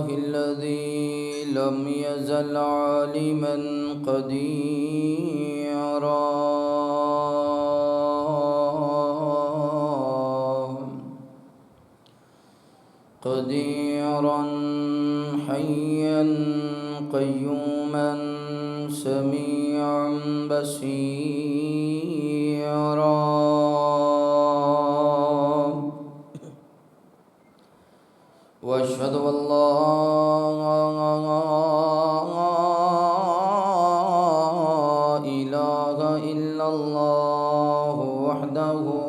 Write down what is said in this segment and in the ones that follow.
الذي لم يزل عالما قديرا حيا قيوما سميعا بصيرا واشهد ان لا اله الا الله وحده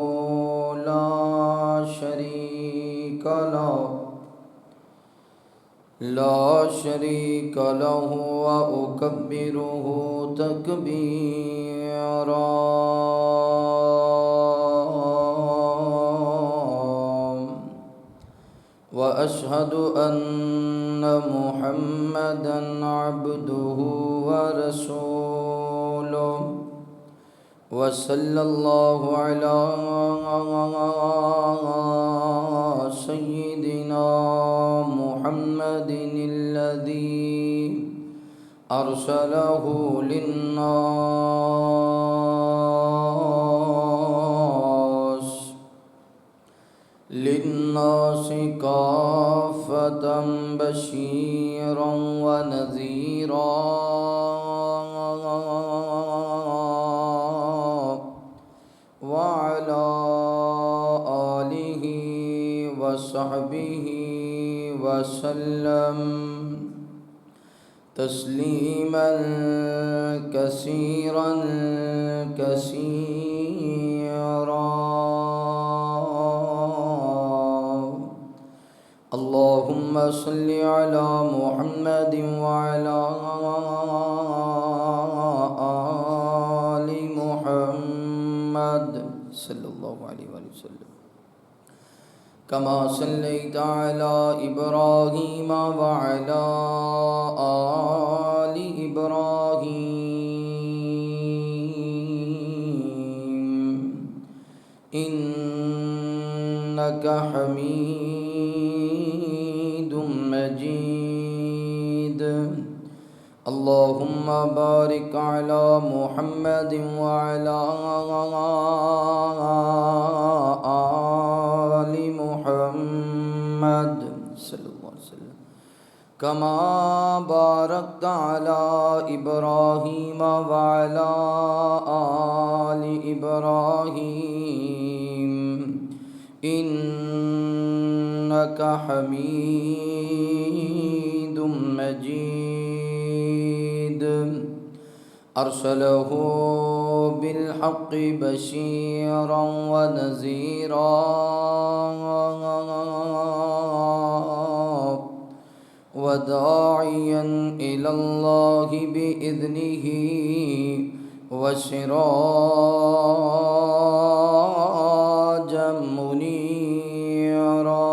لا شريك له وأكبره تكبيرا وأشهد أن محمدا عبده ورسوله وصلى الله على سيدنا محمد الذي أرسله للناس كافة بشيرا ونذيرا وعلى آله وصحبه وسلم تسليما كثيرا اللهم صل على محمد وعلى آل محمد صلى الله عليه وسلم كما صليت على إبراهيم وعلى آل إبراهيم إنك حميد مجيد اللهم بارك على محمد وعلى آل محمد صلى الله عليه وسلم كما باركت على إبراهيم وعلى آل إبراهيم إنك حميد مجيد أرسله بالحق بشيرا ونذيرا وداعيا إلى الله بإذنه وسراجا منيرا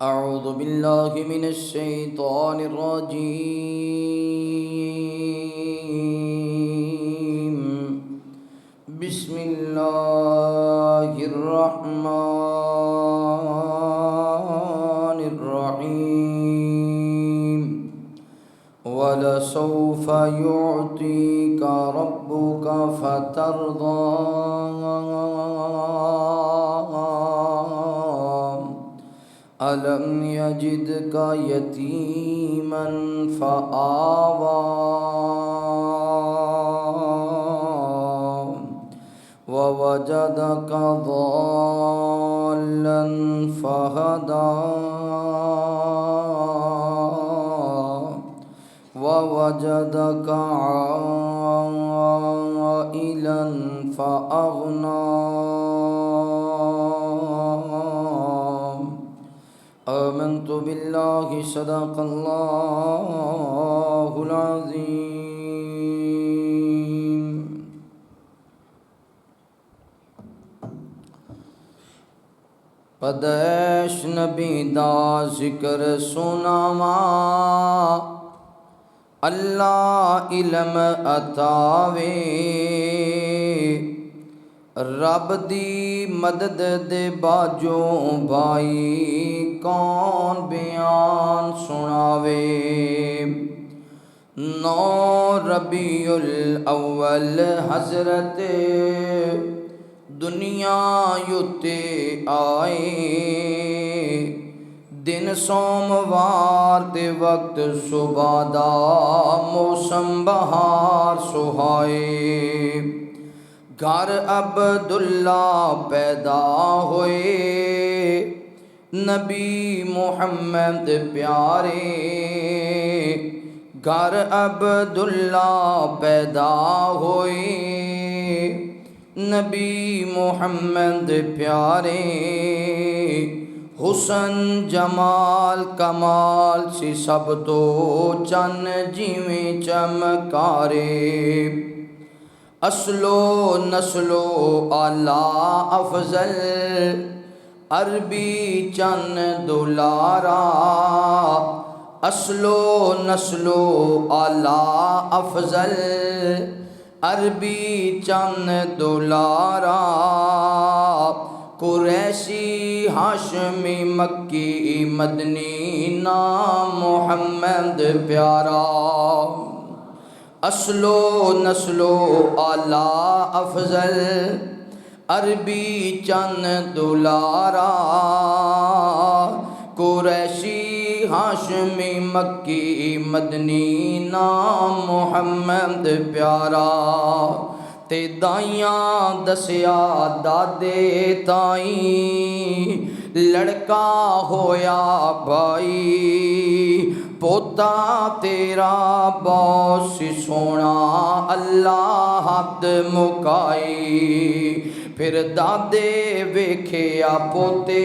أعوذ بالله من الشيطان الرجيم بسم الله الرحمن الرحيم ولسوف يعطيك ربك فترضى ألم يجدك يتيما فآوى ووجدك ضالا فهدى ووجدك عائلا فأغنى آمنت بالله صدق الله العظيم पदैश नबी दा जिक्र सुनावा अल्लाह इल्म अतावे रब दी मदद दे बाजो भाई कौन बयान सुनावे। नौ रबीउल अव्वल हजरत दुनिया युते आए दिन सोमवार दे वक्त सुबह दा मौसम बहार सुहाए। घर अब्दुल्ला पैदा होए नबी मुहम्मद प्यारे। घर अब्दुल्ला पैदा होए नबी मुहम्मद प्यारे। हुसन जमाल कमाल सी सब तो चन जिवें चमकारे। असलो नस्लो आला अफजल अरबी चन दुलारा। असलो नस्लो आला अफजल अरबी चन दुलारा। कुरैशी हाशमी मक्की मदनी नाम मुहम्मद प्यारा। असलो नस्लो आला अफजल अरबी चन दुलारा। कुरैशी हाशमी मक्की मदनी नाम मुहम्मद प्यारा। ते दाइयां दसिया दादे ताई लड़का होया भाई। पोता तेरा बहुत सोना अल्लाह हद मुकाई। फिर दादे वेखिया पोते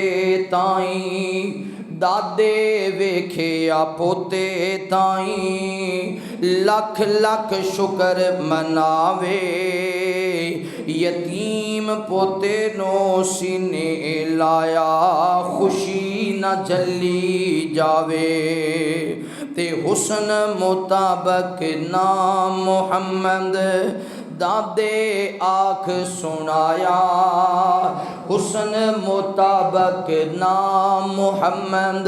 ताई दादे वेखिया पोते ताई लख लख शुक्र मनावे। यतीम पोते नो सीने लाया खुशी न जली जावे। ते हुसन मुताबक नाम मुहम्मद दादे आख सुनाया। हुसन मुताबक नाम मुहम्मद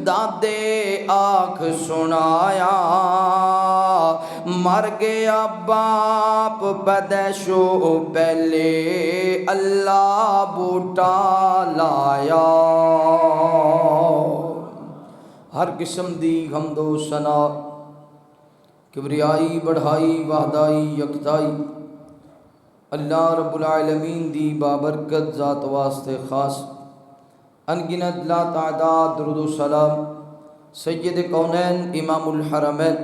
दादे आख सुनाया। मर गया बाप पैदैशो पहले अल्लाह बूटा लाया। हर किस्म दी हमदो सना किबरियाई बढ़ाई वाहदाई यकताई अल्लाह रब्बुल आलमीन दी बाबरकत ज़ात वास्ते ख़ास अनगिनत ला तादाद दुरूद व सलाम सय्यद कौनैन इमामुल हरमैन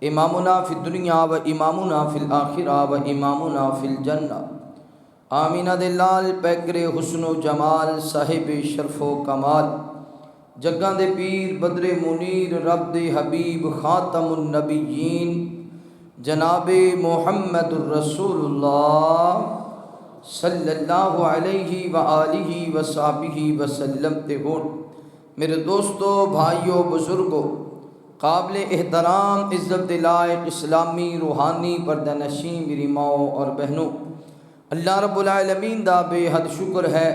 इमामुना फिद दुनिया व इमामुना फिल आखिरा व इमामुना फिल जन्ना आमीना दे लाल पैकरे हुस्नो जमाल साहिब शरफो कमाल जग्गां दे पीर बदरे मुनीर रब दे हबीब खातमुन नबीयीन जनाबे मुहम्मदुर रसूलुल्लाह सल्लल्लाहु अलैहि व आलिहि व सहाबिहि वसल्लम ते होन। मेरे दोस्तों भाइयों बुजुर्गों काबिल एहतराम इज़्ज़त लायक इस्लामी रूहानी पर्दानशीं मेरी माओ और बहनों, अल्लाह रब्बुल आलमीन दा बेहद शुक्र है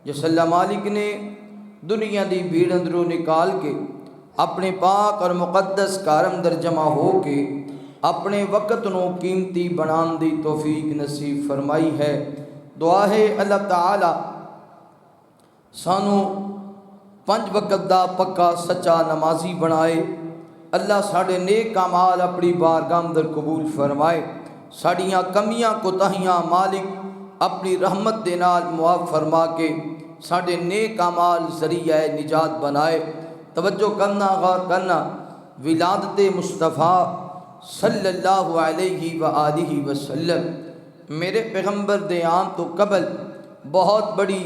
जिस अल्लाह मालिक ने दुनिया दी भीड़ अंदरों निकाल के अपने पाक और मुक़द्दस घर अंदर जमा हो के अपने वक़्त नूं कीमती बनाने दी तौफीक नसीब फरमाई है। दुआ है अल्लाह ताला सानू 5 वक़्त दा पक्का सच्चा नमाजी बनाए। अल्लाह साढ़े नेक अमाल अपनी बारगाह अंदर कबूल फरमाए। साड़ियाँ कमियां कोताहियां मालिक अपनी रहमत दे नाल मुआफ़ फरमा के साढ़े नेक अमाल ज़रिया निजात बनाए। तवज्जो करना गौर करना विलादत मुस्तफ़ा सल्लल्लाहु अलैहि व आलिहि वसल्लम मेरे पैगंबर दे आन तो कबल बहुत बड़ी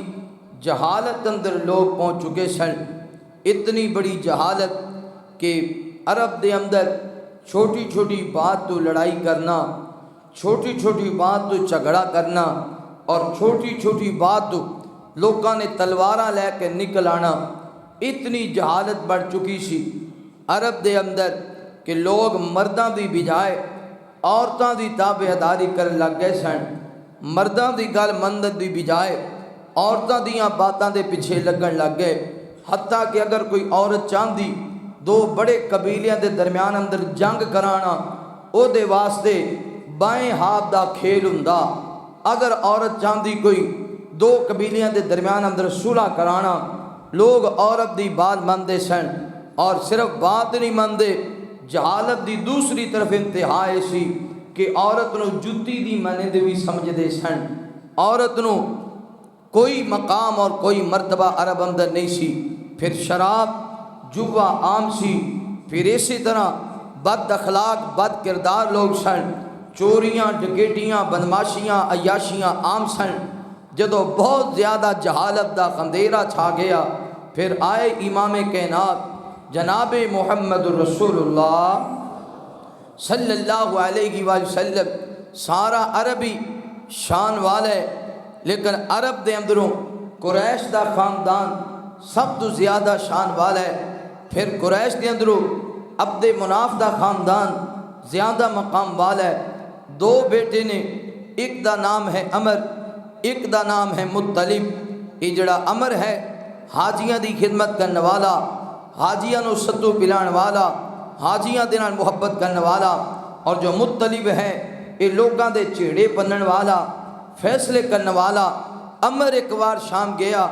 जहालत अंदर लोग पहुँच चुके सन। इतनी बड़ी जहालत कि अरब दे अंदर छोटी छोटी बात तो लड़ाई करना, छोटी छोटी बात तो झगड़ा करना और छोटी छोटी बात तो लोगों ने तलवारां लैके निकल आना। इतनी जहालत बढ़ चुकी सी अरब दे अंदर कि लोग मर्दां दी बजाय औरतां दी ताबेदारी कर लग गए सन। मर्दां दी गल मनन दी बजाय औरतां दियां बातां दे पिछे लगन लग गए। हत्ता कि अगर कोई औरत चाहती दो बड़े कबीलियां दे दरम्यान अंदर जंग कराना, ओदे वास्ते बाएं हाथ दा खेल हुंदा। अगर औरत चाहती कोई दो कबीलियां के दरम्यान अंदर सुलह कराना, लोग औरत की बात मानते सन। और सिर्फ बात नहीं मानते, जहालत की दूसरी तरफ इंतहा ऐसी कि औरत को जुत्ती की माने भी समझते सन। औरत को कोई मकाम और कोई मरतबा अरब अंदर नहीं सी। फिर शराब जुआ आम सी। फिर इसी तरह बद अखलाक बद किरदार लोग सन। चोरियां डकैतियां बदमाशियां अयाशियां आम सन। जदों बहुत ज़्यादा जहालत का खंदेरा छा गया, फिर आए इमाम कैनात जनाब मुहम्मद रसूलुल्लाह सल्लल्लाहु अलैहि वसल्लम। सारा अरबी शान वाला है, लेकिन अरब के अंदरों कुरैश का खानदान सब तो ज़्यादा शान वाला है। फिर कुरैश के अंदरों अब्दे मुनाफ का खानदान ज़्यादा मकाम वाला है। दो बेटे ने, एक का नाम है अमर, एक का नाम है मुत्तलिब। ये जड़ा अमर है हाजियां की खिदमत करने वाला, हाजियां को सत्तू पिलाने वाला, हाजियां के नाल मुहब्बत करने वाला। और जो मुत्तलिब है ये लोगों के झेड़े बनने वाला, फैसले करने वाला। अमर एक बार शाम गया,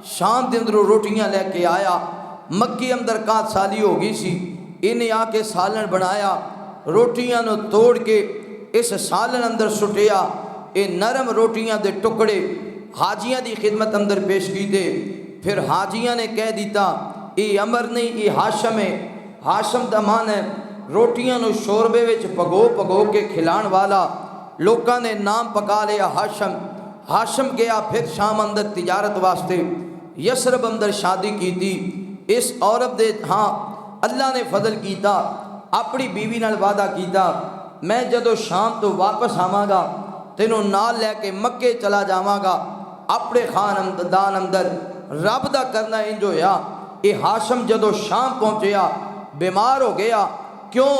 शाम के अंदरों रोटियां लेके आया। मक्की अंदर कात साली हो गई सी। इन्हें आके सालन बनाया, रोटियां को तोड़ के इस सालन अंदर सुटिया। ये नरम रोटियां के टुकड़े हाजियां की खिदमत अंदर पेश किए। फिर हाजियां ने कह दिता ये अमर नहीं, ये हाशम है। हाशम का मान है रोटियां को शोरबे विच भगो भगो के खिलाने वाला। लोगों ने नाम पका लिया हाशम। हाशम गया फिर शाम अंदर तिजारत वास्ते, यसरब अंदर शादी की थी। इस औरत दे हाँ अल्लाह ने फजल किया, अपनी बीवी नाल वादा किया मैं जदों शाम तो वापस आवांगा तेनों नाल लैके मक्के चला जावांगा। अपने खानदान अंदर रब दा करना इंज होया। ये हाशम जदों शाम पहुँचया बीमार हो गया। क्यों?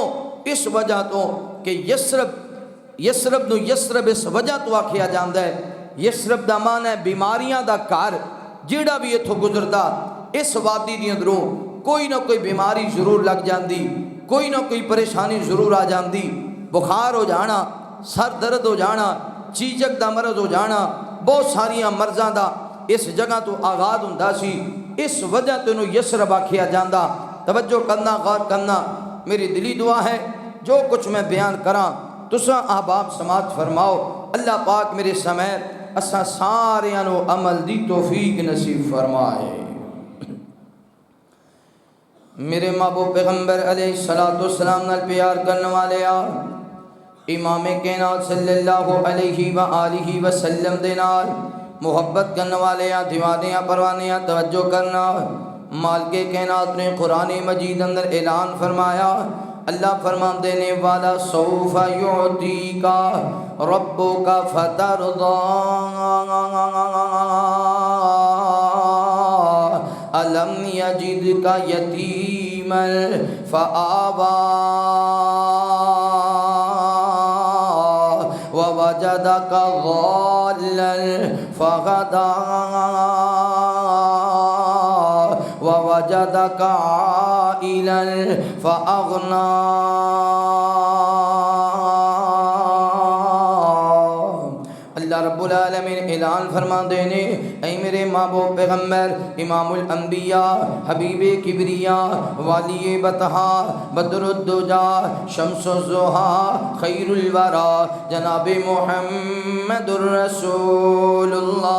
इस वजह तो कि यसरब नूं यसरब इस वजह तो आखिया जाता है। यसरब दा मान है बीमारियां दा घर। जिहड़ा भी इत्थों गुजरदा इस वादी दी अंदरों कोई ना कोई बीमारी जरूर लग जाती, कोई ना कोई परेशानी जरूर आ जाती। बुखार हो जाना, सर दर्द हो जाना, चीजक का मरज हो जाना, बहुत सारिया मर्जा का इस जगह तो आगाज हुंदा सी। इस वजह तो इन्हूं यसरब आखिया जाता। तवज्जो करना, गौर करना। मेरी दिली दुआ है जो कुछ मैं बयान करा तुसा अहबाब समात फरमाओ। अल्लाह पाक मेरे समेत असा सारियां नूं अमल दी तौफीक नसीब फरमाए। मेरे महबूब पैगंबर अलैहिस्सलाम नाल प्यार करने वाले इमाम कैनात सल्लल्लाहु अलैहि व आलिहि वसल्लम दे नाल मुहब्बत करने वाले दीवाने परवाने तवज्जो करना। मालिक कैनात ने कुरान मजीद अंदर ऐलान फरमाया, अल्लाह फरमाते ने वाला सौफा युतीका रब्बुका फतरदा अलम यजिदका यतीमन फआवा व वजदका ज़ाल्लन फगदा व वजदका आइलन फअगना। अल्लाह रब्बुल आलमीन ऐलान फरमा देने, ऐ मेरे महबूब पैगम्बर इमामुल अंबिया हबीबे किबरिया वाली बतहा बदरुद्दुजा शम्सुज़्ज़ुहा खैरुल वरा जनाबे मुहम्मदुर रसूलुल्लाह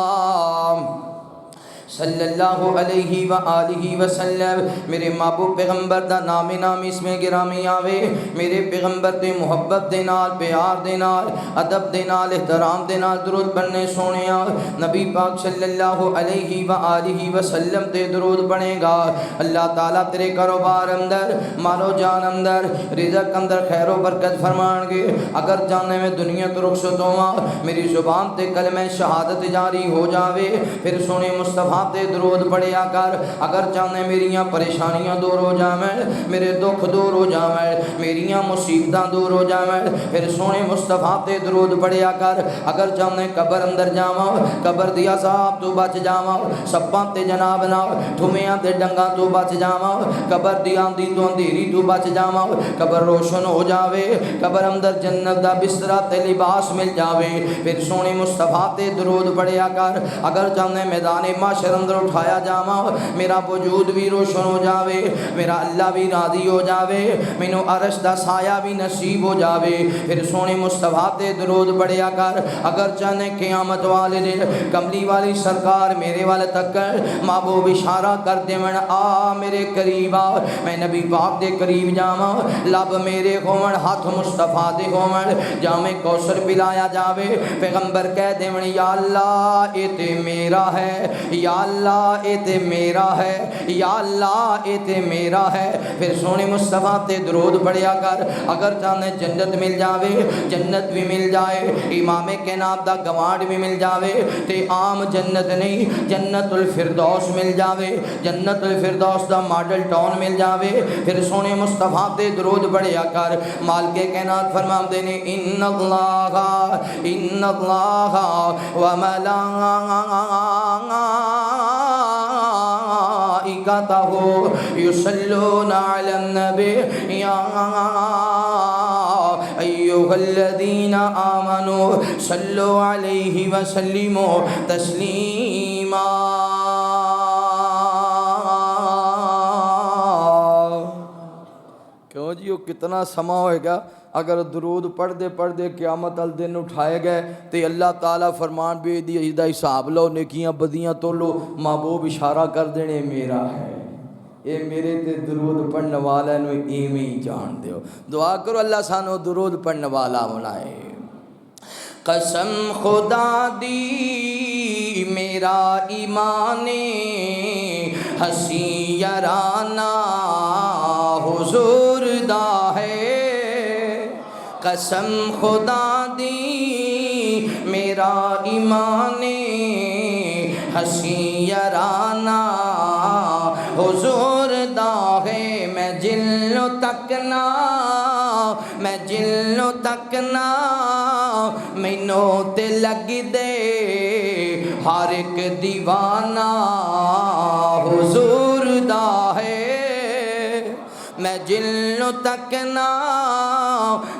सल्लल्लाहु अलैहि व आलिहि वसल्लम। मेरे महबूब पैगंबर दा नामे नाम इसमें गिरामी आवे। मेरे पैगंबर ते मुहब्बत दे नाल, प्यार दे नाल, अदब दे नाल, एहतराम दे नाल दुरूद पढ़ने सोनिया। नबी पाक सल्लल्लाहु अलैहि व आलिहि वसल्लम ते दुरूद पढ़ेगा, अल्लाह ताला तेरे कारोबार अंदर, मालो जान अंदर, रिज़्क अंदर खैरो बरकत फरमाएंगे। अगर जाने में दुनिया तो रुखसत होवा, मेरी जुबान ते कलमे शहादत जारी हो जावे, फिर सोने मुस्तफ़ा ते दुरूद पढ़िया कर। अगर चाहने मेरियां परेशानियां दूर हो जावें, मेरे दुख दूर हो जावें, मेरियां मुसीबतां दूर हो जावें, फिर सोने मुस्तफ़ा ते दुरूद पढ़िया कर। अगर चाहने कबर अंदर जावा, कबर दी अज़ाब तो बच जावा, सप्पां ते जनाब ना ठुमियां ते डंगा तो बच जावा, कबर दी आंधी तो अंधेरी तो बच जावा, कबर रोशन हो जावे, कबर अंदर जन्नत दा बिस्तरा ते लिबास मिल जावे, फिर सोने मुस्तफ़ा ते दुरूद पढ़िया कर। अगर चाहने मैदान माशर अंदर उठाया जावा, मेरा वजूद भी रोशन हो जावे, मेरा अल्लाह भी राजी हो जावे, मैनू अरश दा साया भी नसीब हो जावे, फिर सोने मुस्तफ़ा ते दुरूद पढ़िया कर। अगर चाहने क़यामत वाले दिन कमली वाली सरकार मेरे वाले तक महबूब इशारा कर देवन, आ मेरे करीब आ, मैं नबी पाक दे करीब जावा, लब मेरे होवन, हाथ मुस्तफ़ा दे होवन, जामे कौसर पिलाया जावे, पैगंबर कह देवन या अल्लाह ए ते मेरा है, या अल्लाह ए ते मेरा है, या अल्लाह ए ते मेरा है। फिर सोने मुस्तफ़ा ते दुरूद पढ़िया कर। अगर चाहने जन्नत मिल जावे, जन्नत भी मिल जाए, इमामे कैनात दा गवांड भी मिल जावे, ते आम जन्नत नहीं, जन्नतुल फिरदौस मिल जावे, जन्नतुल फिरदौस दा मॉडल टाउन मिल जावे, फिर सोने मुस्तफ़ा ते दुरूद पढ़िया कर। मालिक कैनात फरमाते ने इन्नल्लाह व मलाइकतहु युसल्लूना अलन नबी या अय्युहल्लज़ीना आमनू सल्लु अलैहि व सल्लिमू तस्लीमा। क्यों जी, वो कितना समा होएगा अगर दुरूद पढ़ते पढ़ते क़यामत वाले दिन उठाए गए तो अल्लाह ताला फरमान भी दी इसका हिसाब लो, नेकियां बदियां तोलो, महबूब इशारा कर देने मेरा है, ये मेरे ते दुरूद पढ़ने वाले नूं इवें ही जान दो। दुआ करो अल्लाह सानू दुरूद पढ़ने वाला बनाए। कसम खुदा दी मेरा ईमाने हसी याराना हुजूर दा है, कसम खुदा दी मेरा ईमाने हसी याराना हुजूर दा है। मैं जिल्लो तकना, मैं जिल्लो तकना, मैनू ते लग दे हर एक दीवाना हुजूर दा है। मैं जिल्लो तकना,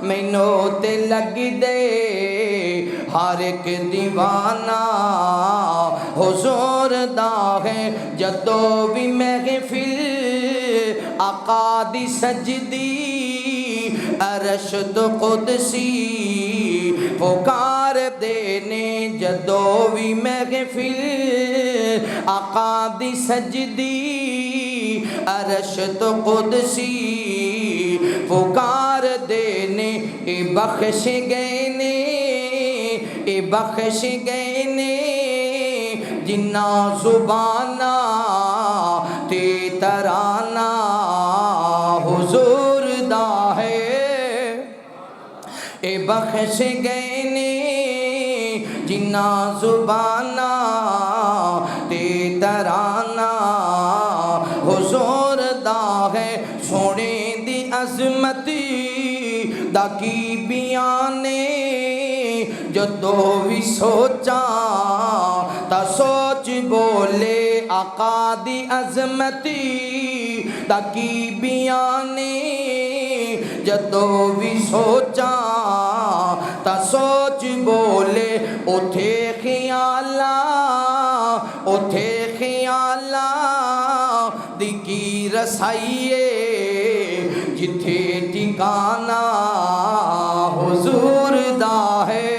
मैनू ते लग दे हर एक दीवाना हुजूर दा है। जदों भी महफिल आका दी सजदी, अरश तो कुदसी पुकार देने, जदों भी महफिल आका दी सजदी, अरश तो कुदसी पुकार देने, ए बख्श गए ने, ए बख्श गए ने जिन्ना जुबाना ते तराना हुजूर दा है। ए बख्श गए ने जिन्ना जुबाना ते तराना हुजूर दा है। सोने दी अज़मती दा की बयाने, जदों भी सोचा ता सोच बोले, आका दी अज़मती दा की बयाने, जदों भी सोचा ता सोच बोले, उठे ख्याला, उठे ख्याला दी की रसाइए, जिथे ठिकाना हुजूर दा है,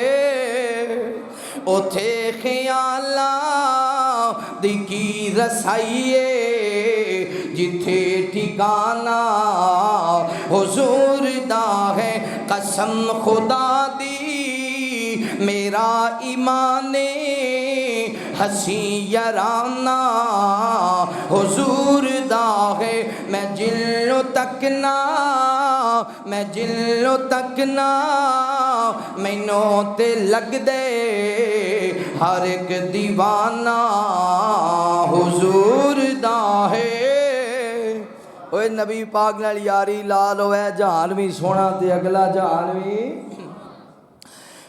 उथे ख्याला दी की रसाइए जिथे ठिकाना हुजूर दा है कसम खुदा दी मेरा ईमाने हसी याराना हुजूर दा है मैं जिलो तकना मैनू ते लग दे हर एक दीवाना हुजूर दा है। ओए नबी पाक नाल यारी लाल होए जहान भी सोना ते अगला जहान भी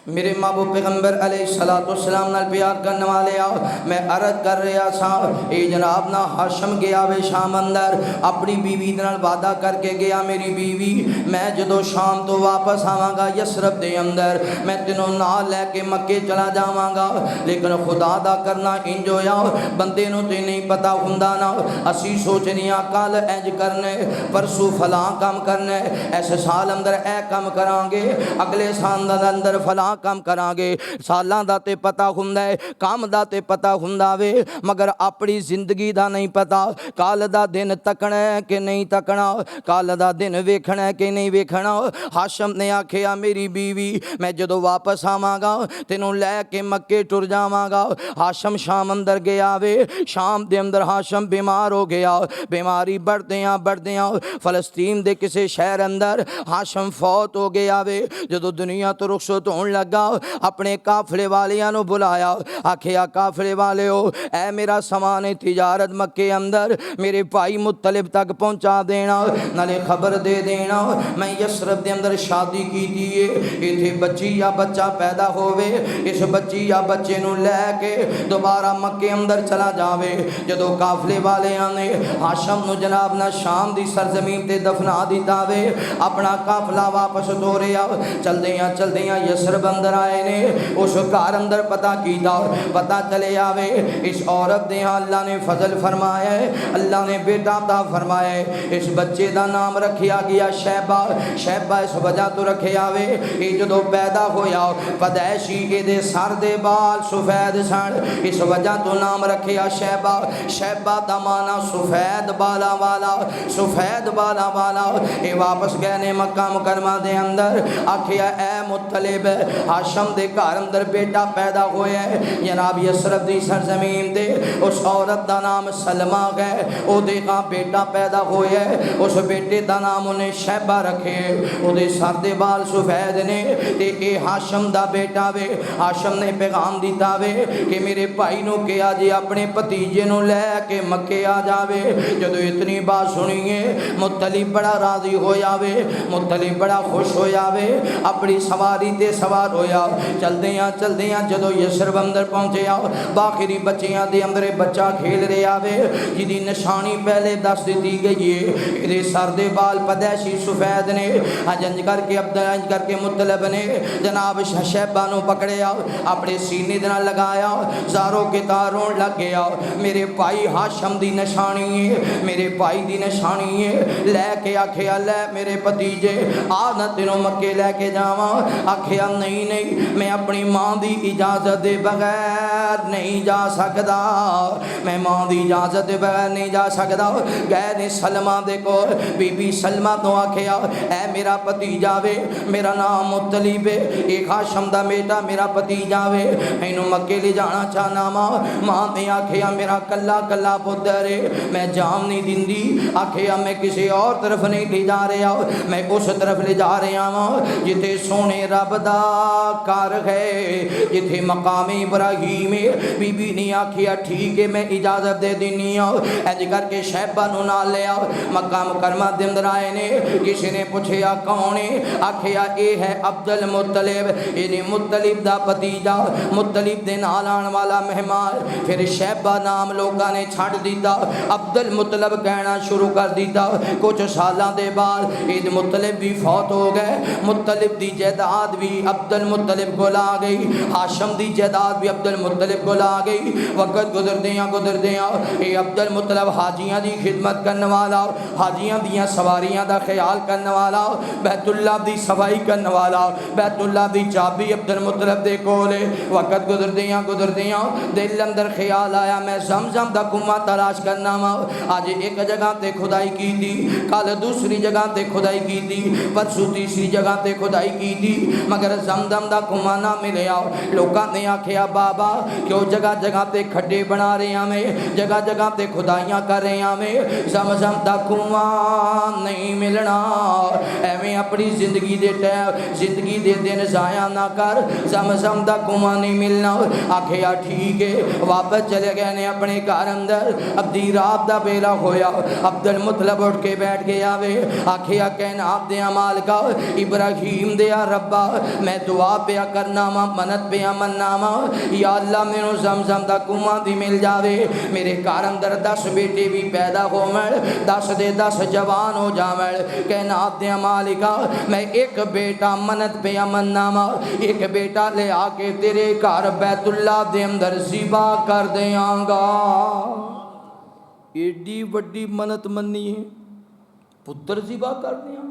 मेरे महबूब पैगंबर अलैहिस्सलाम नाल प्यार करने वाले आओ। मैं अर्ज कर रहा सा ये जनाब ना हाशम गया वे शाम अंदर अपनी बीवी नाल वादा करके गया मेरी बीवी मैं जदों शाम तो वापस आवांगा यसरब दे अंदर मैं तेनों नाल लैके मक्के चला जावांगा। लेकिन खुदा दा करना इंज होया बंदे नूं ते नहीं पता हुंदा ना असी सोचने कल इंज करने परसों फलां काम करने इस साल अंदर ए काम करांगे अगले साल अंदर फलां काम करांगे। सालां दा ते पता हुंदा है काम दा ते पता हुंदा वे मगर अपनी जिंदगी दा नहीं पता कल दा दिन तकना है कि नहीं तकना कल दा दिन वेखना है कि नहीं वेखना। हाशम ने आखिया मेरी बीवी मैं जदों वापस आवांगा तेनों लैके मक्के टुर जावांगा। हाशम शाम अंदर गया वे शाम दे अंदर हाशम बीमार हो गया बीमारी बढ़दियां फलस्तीन दे किसी शहर अंदर हाशम फौत हो गया वे। जदों दुनिया तो रुखसत होने लगा अपने काफले वालियां नु बुलाया आखिया काफले वाले हो ऐ मेरा समान तिजारत मक्के अंदर मेरे भाई मुत्तलिब तक पहुंचा देना नाले खबर दे देना मैं यसरब दे अंदर शादी की है इथे बच्ची या बच्चा पैदा होवे इस बच्ची या बच्चे नु लैके दोबारा मक्के अंदर चला जावे। जदों काफले वाले ने हाशम नु जनाब ना शाम दी सरजमीन ते दफना दिता वे अपना काफला वापस तोरिया चलदियां यसरब अंदर आए ने उस घर अंदर पता कीता पता चले आवे इस औरत दे अल्लाह ने फजल फरमाया अल्लाह ने बेटा अता फरमाया इस बच्चे का नाम रखिया गया शैबा। शैबा इस वजह तो रखे आवे ये जदों पैदा होया पदैशी ये सर दे बाल सफेद सन इस वजह तो नाम रखिया शैबा। शैबा का माना सफेद बाला वाला सफेद बाला वाला। ये वापस गए ने मक्का मुकरमा दे अंदर आखिया ए मुत्तलिब हाशम दे घर अंदर बेटा पैदा होया है जनाब यसरब दी सरजमीन दे उस औरत का नाम सलमा है ओदे का बेटा पैदा होया है उस बेटे का नाम उन्हें शैबा रखे ओदे सर दे बाल सफेद ने ते ए हाशम दा बेटा वे। हाशम ने पैगाम दिता वे कि मेरे भाई नूं कहा जे अपने भतीजे नूं लैके मक्के आ जावे। जदों इतनी बात सुनिए मुत्तलिब बड़ा राजी होया वे मुत्तलिब बड़ा खुश होया वे अपनी सवारी ते सवार होया चलदियां जदों यसरब अंदर पहुंचे बाखिरी बच्चियां दे अंदर बच्चा खेल रहा वे जिहदी निशानी पहले दस दी गई है इहदे सर दे बाल पदैशी सफेद ने अंज करके मुत्तलिब ने जनाब शैबा नूं पकड़िया अपने सीने दे नाल लगाया ज़ारो के तारों लग गया मेरे भाई हाशम दी निशानी है मेरे भाई दी निशानी है लैके आखिया लै मेरे भतीजे आ न तेनों मक्के लैके जावां आखिया नहीं मैं अपनी मां की इजाजत दे बगैर नहीं जा सकता मैं मां की इजाजत दे बगैर नहीं जा सकता। गए ने सलमा दे कोल बीबी सलमा तो आखिया ऐ मेरा भतीजा वे मेरा नाम मुत्तलिब है एक हाशम दा बेटा मेरा भतीजा वे इनू मक्के ले जाना चाहना मां ने आखिया मेरा कला कला पुत्र है मैं जान नहीं दिंदी आखिया मैं किसी और तरफ नहीं ले जा रहा मैं उस तरफ ले जा रहा वहाँ जिथे सोने रब दा घर है जिथे मकाम इब्राहीम बीबी ने आखिया ठीक है मैं इजाजत दे देनी इंज करके शैबा नूं नाल लिया मक्का मुकरमा दे अंदर आए ने किसी ने पूछया कौन है आखिया ये है अब्दुल मुत्तलिब इन्हें मुत्तलिब दा भतीजा मुत्तलिब दे नाल आने वाला मेहमान। फिर शैबा नाम लोगों ने छड़ दिता अब्दुल मुत्तलिब कहना शुरू कर दिता। कुछ सालों के बाद ईद मुत्तलिब भी फौत हो गए मुत्तलिब दी जायदाद भी अब्दुल अब्दुल मुत्तलिब को ला गई, हाशम दी जायदाद भी अब्दुल मुत्तलिब को ला गई। वक़्त गुजरदियाँ ये अब्दुल मुत्तलिब हाजियां दी खिदमत करने वाला, हाजियां दियां सवारियां दा ख्याल करने वाला, बैतुल्ला दी सफाई करने वाला, बैतुल्ला दी चाबी अब्दुल मुत्तलिब दे कोल है। वक़्त गुजरदियाँ दिल अंदर ख्याल आया मैं ज़मज़म दा कुआं तलाश करना वा। अज एक जगह ते खुदाई की थी, कल दूसरी जगह ते खुदाई की थी, परसों तीसरी जगह ते खुदाई की थी, मगर ज़मज़म दा कुआं ना मिलया। लोगों ने आखिया बाबा क्यों जगह जगह ते खड्डे बना रहे हैं, जगह जगह ते खुदाइयाँ कर रहे हैं, ज़मज़म दा कुआं नहीं मिलना। एवें अपनी जिंदगी दे टाइम जिंदगी दे दिन ज़ाया ना कर, ज़मज़म दा कुआं नहीं मिलना। आखिया ठीक है, वापस चले गए ने अपने घर अंदर। अद्धी रात का वेला होया, अब्दुल मुत्तलिब उठ के बैठ गया वे। आखिया कहना आप दे मालिका इब्राहिम दिया रब्बा मैं दुआ पिया करना वा, मन्नत पिया मन्ना वा, या अल्लाह मैनू ज़मज़म दा कुआं दी मिल जावे, मेरे घर अंदर 10 बेटे भी पैदा होवन, 10 दे 10 जवान हो जावन। कहना आप दे मालिका मैं एक बेटा मन्नत पिया मन्ना वा, एक बेटा ले आके तेरे घर बैतुल्ला दे अंदर ज़िबा कर देंगा। एडी वड्डी मन्नत मन्नी है, पुत्र ज़िबा कर देंगा।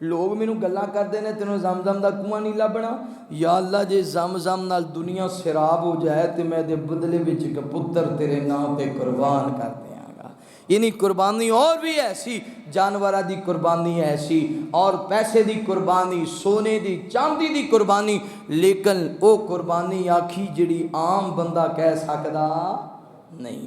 लोग मैनू गल्लां करते हैं तेनों ज़मज़म दा कुआं नहीं लभना। या अल्लाह जे ज़मज़म नाल दुनिया सिराब हो जाए तो मैं दे बदले विच एक पुत्र तेरे नाम पे कुर्बान कर देंगा। यानी कुर्बानी और भी ऐसी, जानवरां दी कुर्बानी ऐसी, और पैसे दी कुर्बानी, सोने दी चांदी दी कुर्बानी, लेकिन वो कुर्बानी आखी जिहड़ी आम बंदा कह सकदा नहीं।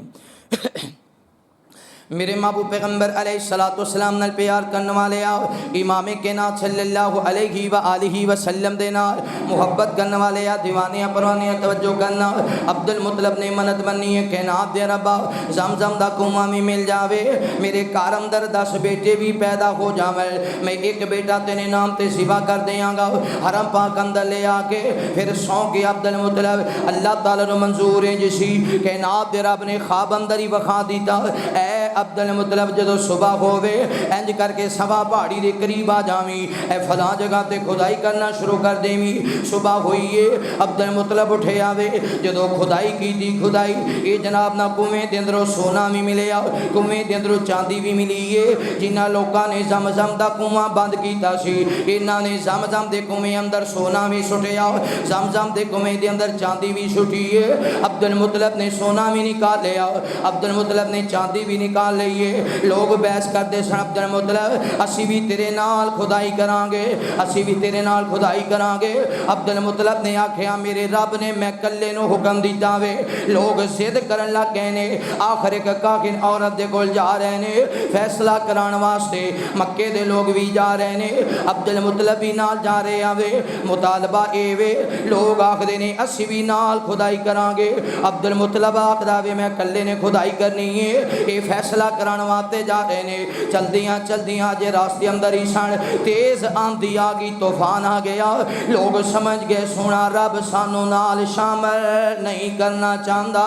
मेरे महबूब पैगंबर अलैहिस्सलातु वस्सलाम नाल प्यार करने वाले आओ, इमाम कायनात सल्लल्लाहु अलैहि व आलिहि वसल्लम दे नाल मुहब्बत करने वाले आ, दीवानियां परवानियां तवज्जो करना। अब्दुल मुत्तलिब ने मन्नत मन्नी है कायनात दे रब्बा ज़मज़म दा कुआं भी मिल जावे, मेरे घर अंदर 10 बेटे भी पैदा हो जावन, मैं एक बेटा तेरे नाम ते ज़िबा कर देंगा। हरम पाक अंदर ले आके फिर सौ के अब्दुल मुत्तलिब अल्लाह ताला नू मंजूर है जिसी कायनात दे रब ने ख्वाब अंदर ही विखा दिता। ऐ अब्दुल मुत्तलिब जदों सुबह होवे इंज करके सवा पहाड़ी के करीब आ जावी, ए फलां जगह ते खुदाई करना शुरू कर देवी। सुबह हुई है अब्दुल मुत्तलिब उठे आवे, जदों खुदाई की थी खुदाई ये जनाब ना कुएं के अंदरों सोना भी मिले, कुएं के अंदरों चांदी भी मिली है। जिन्होंने लोगों ने ज़मज़म दा कुआं बंद किया सी, इन्हों ने ज़मज़म के कुएं अंदर सोना भी सुटिया, ज़मज़म के कुएं के अंदर चांदी भी सुटी है। अब्दुल मुत्तलिब ने सोना भी निकाल लिया, अब्दुल मुत्तलिब ने चांदी भी निकाल लईए। लोग बहस करते सन अब्दुल मुत्तलिब असी भी तेरे नाल खुदाई करांगे, असी भी तेरे नाल खुदाई करांगे। अब्दुल मुत्तलिब ने आखिया मेरे रब ने मैं कल्ले नू हुक्म दिता वे। लोग जिद करन लग गए ने, आखिर एक काहिन औरत दे कोल जा रहे ने फैसला कराने वास्ते, मक्के दे लोग भी जा रहे ने, अब्दुल मुत्तलिब भी नाल जा रहे आवे। मुतालबा ए वे, लोग आखदे ने असी भी नाल खुदाई करांगे, अब्दुल मुत्तलिब आखदा वे मैं कल्ले ने खुदाई करनी है। ये फैसला कराने वास्ते जा रहे ने। चलदियां चलदियां जे रास्ते अंदर ही सन तेज आंधी आ गई, तूफान आ गया। लोग समझ गए सोना रब सानू नाल शामिल नहीं करना चाहता,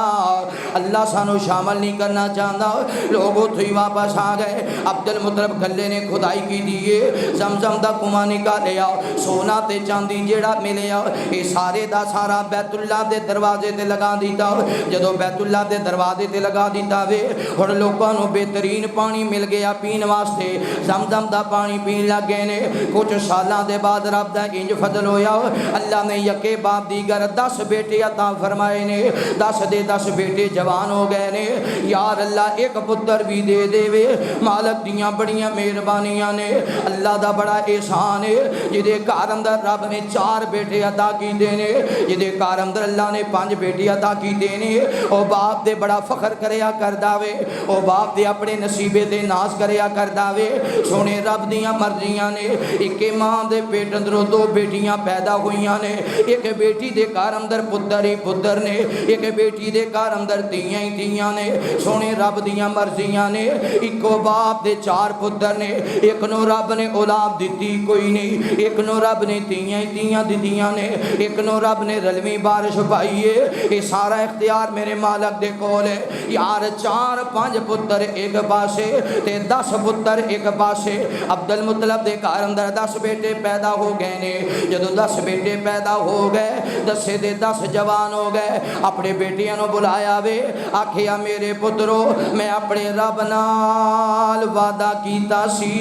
अल्लाह सानू शामिल नहीं करना चाहता। लोग उतो ही वापस आ गए। अब्दुल मुत्तलिब कल्ले ने खुदाई की दी है, ज़मज़म दा कुआं निकालिया, सोना ते चांदी जेड़ा मिलिया ये सारे दा सारा बैतुल्ला दे दरवाजे ते लगा दिता। जदों बैतुल्ला दे दरवाजे ते लगा दिता वे, हुण लोगों को बेहतरीन पानी मिल गया पीने वास्ते, ज़मज़म दा पानी पीन लग गए ने। कुछ सालों के बाद रब दा इंज फजल होया, अल्लाह ने यके बाप दी घर 10 बेटे अता फरमाए ने, 10 दे 10 बेटे जवान हो गए ने। यार अल्लाह एक पुत्र भी दे देवे, मालक दियां बड़ियां मेहरबानियां ने, अल्लाह दा बड़ा एहसान है। जिदे घर अंदर रब ने 4 बेटे अता कीते ने, जिदे घर अंदर अल्लाह ने 5 बेटे अता कीते ने, ओ बाप दे बड़ा फखर करया करदा वे, ओ बाप दे अपने नसीबे दे नाज करया करदा वे। सोने रब दियां मर्जियां ने, एक मां दे पेट अंदरों 2 बेटियां पैदा हुईयां ने, एक बेटी दे घर अंदर पुत्र ही पुत्र ने, एक बेटी दे घर अंदर धीयां ही धीयां ने। सोने रब दियां मर्जियां ने, इको बाप दे 4 पुत्र ने, एक नो रब ने औलाद दिती कोई नहीं, एक नो रब ने धीयां ही धीयां दितियां ने, एक नो रब ने रलवी बारिश पाई है। ये सारा इख्तियार मेरे मालक दे कोल है। यार 4-5 पुत्र पुत्र एक पासे ते 10 पुत्र एक पासे। अब्दुल मुतलब दे घर अंदर 10 बेटे पैदा हो गए ने। जदों 10 बेटे पैदा हो गए 10 दे 10 जवान हो गए। अपने बेटियां नूं बुलाया वे, आखिया मेरे पुत्रो मैं अपने रब नाल वादा कीता सी,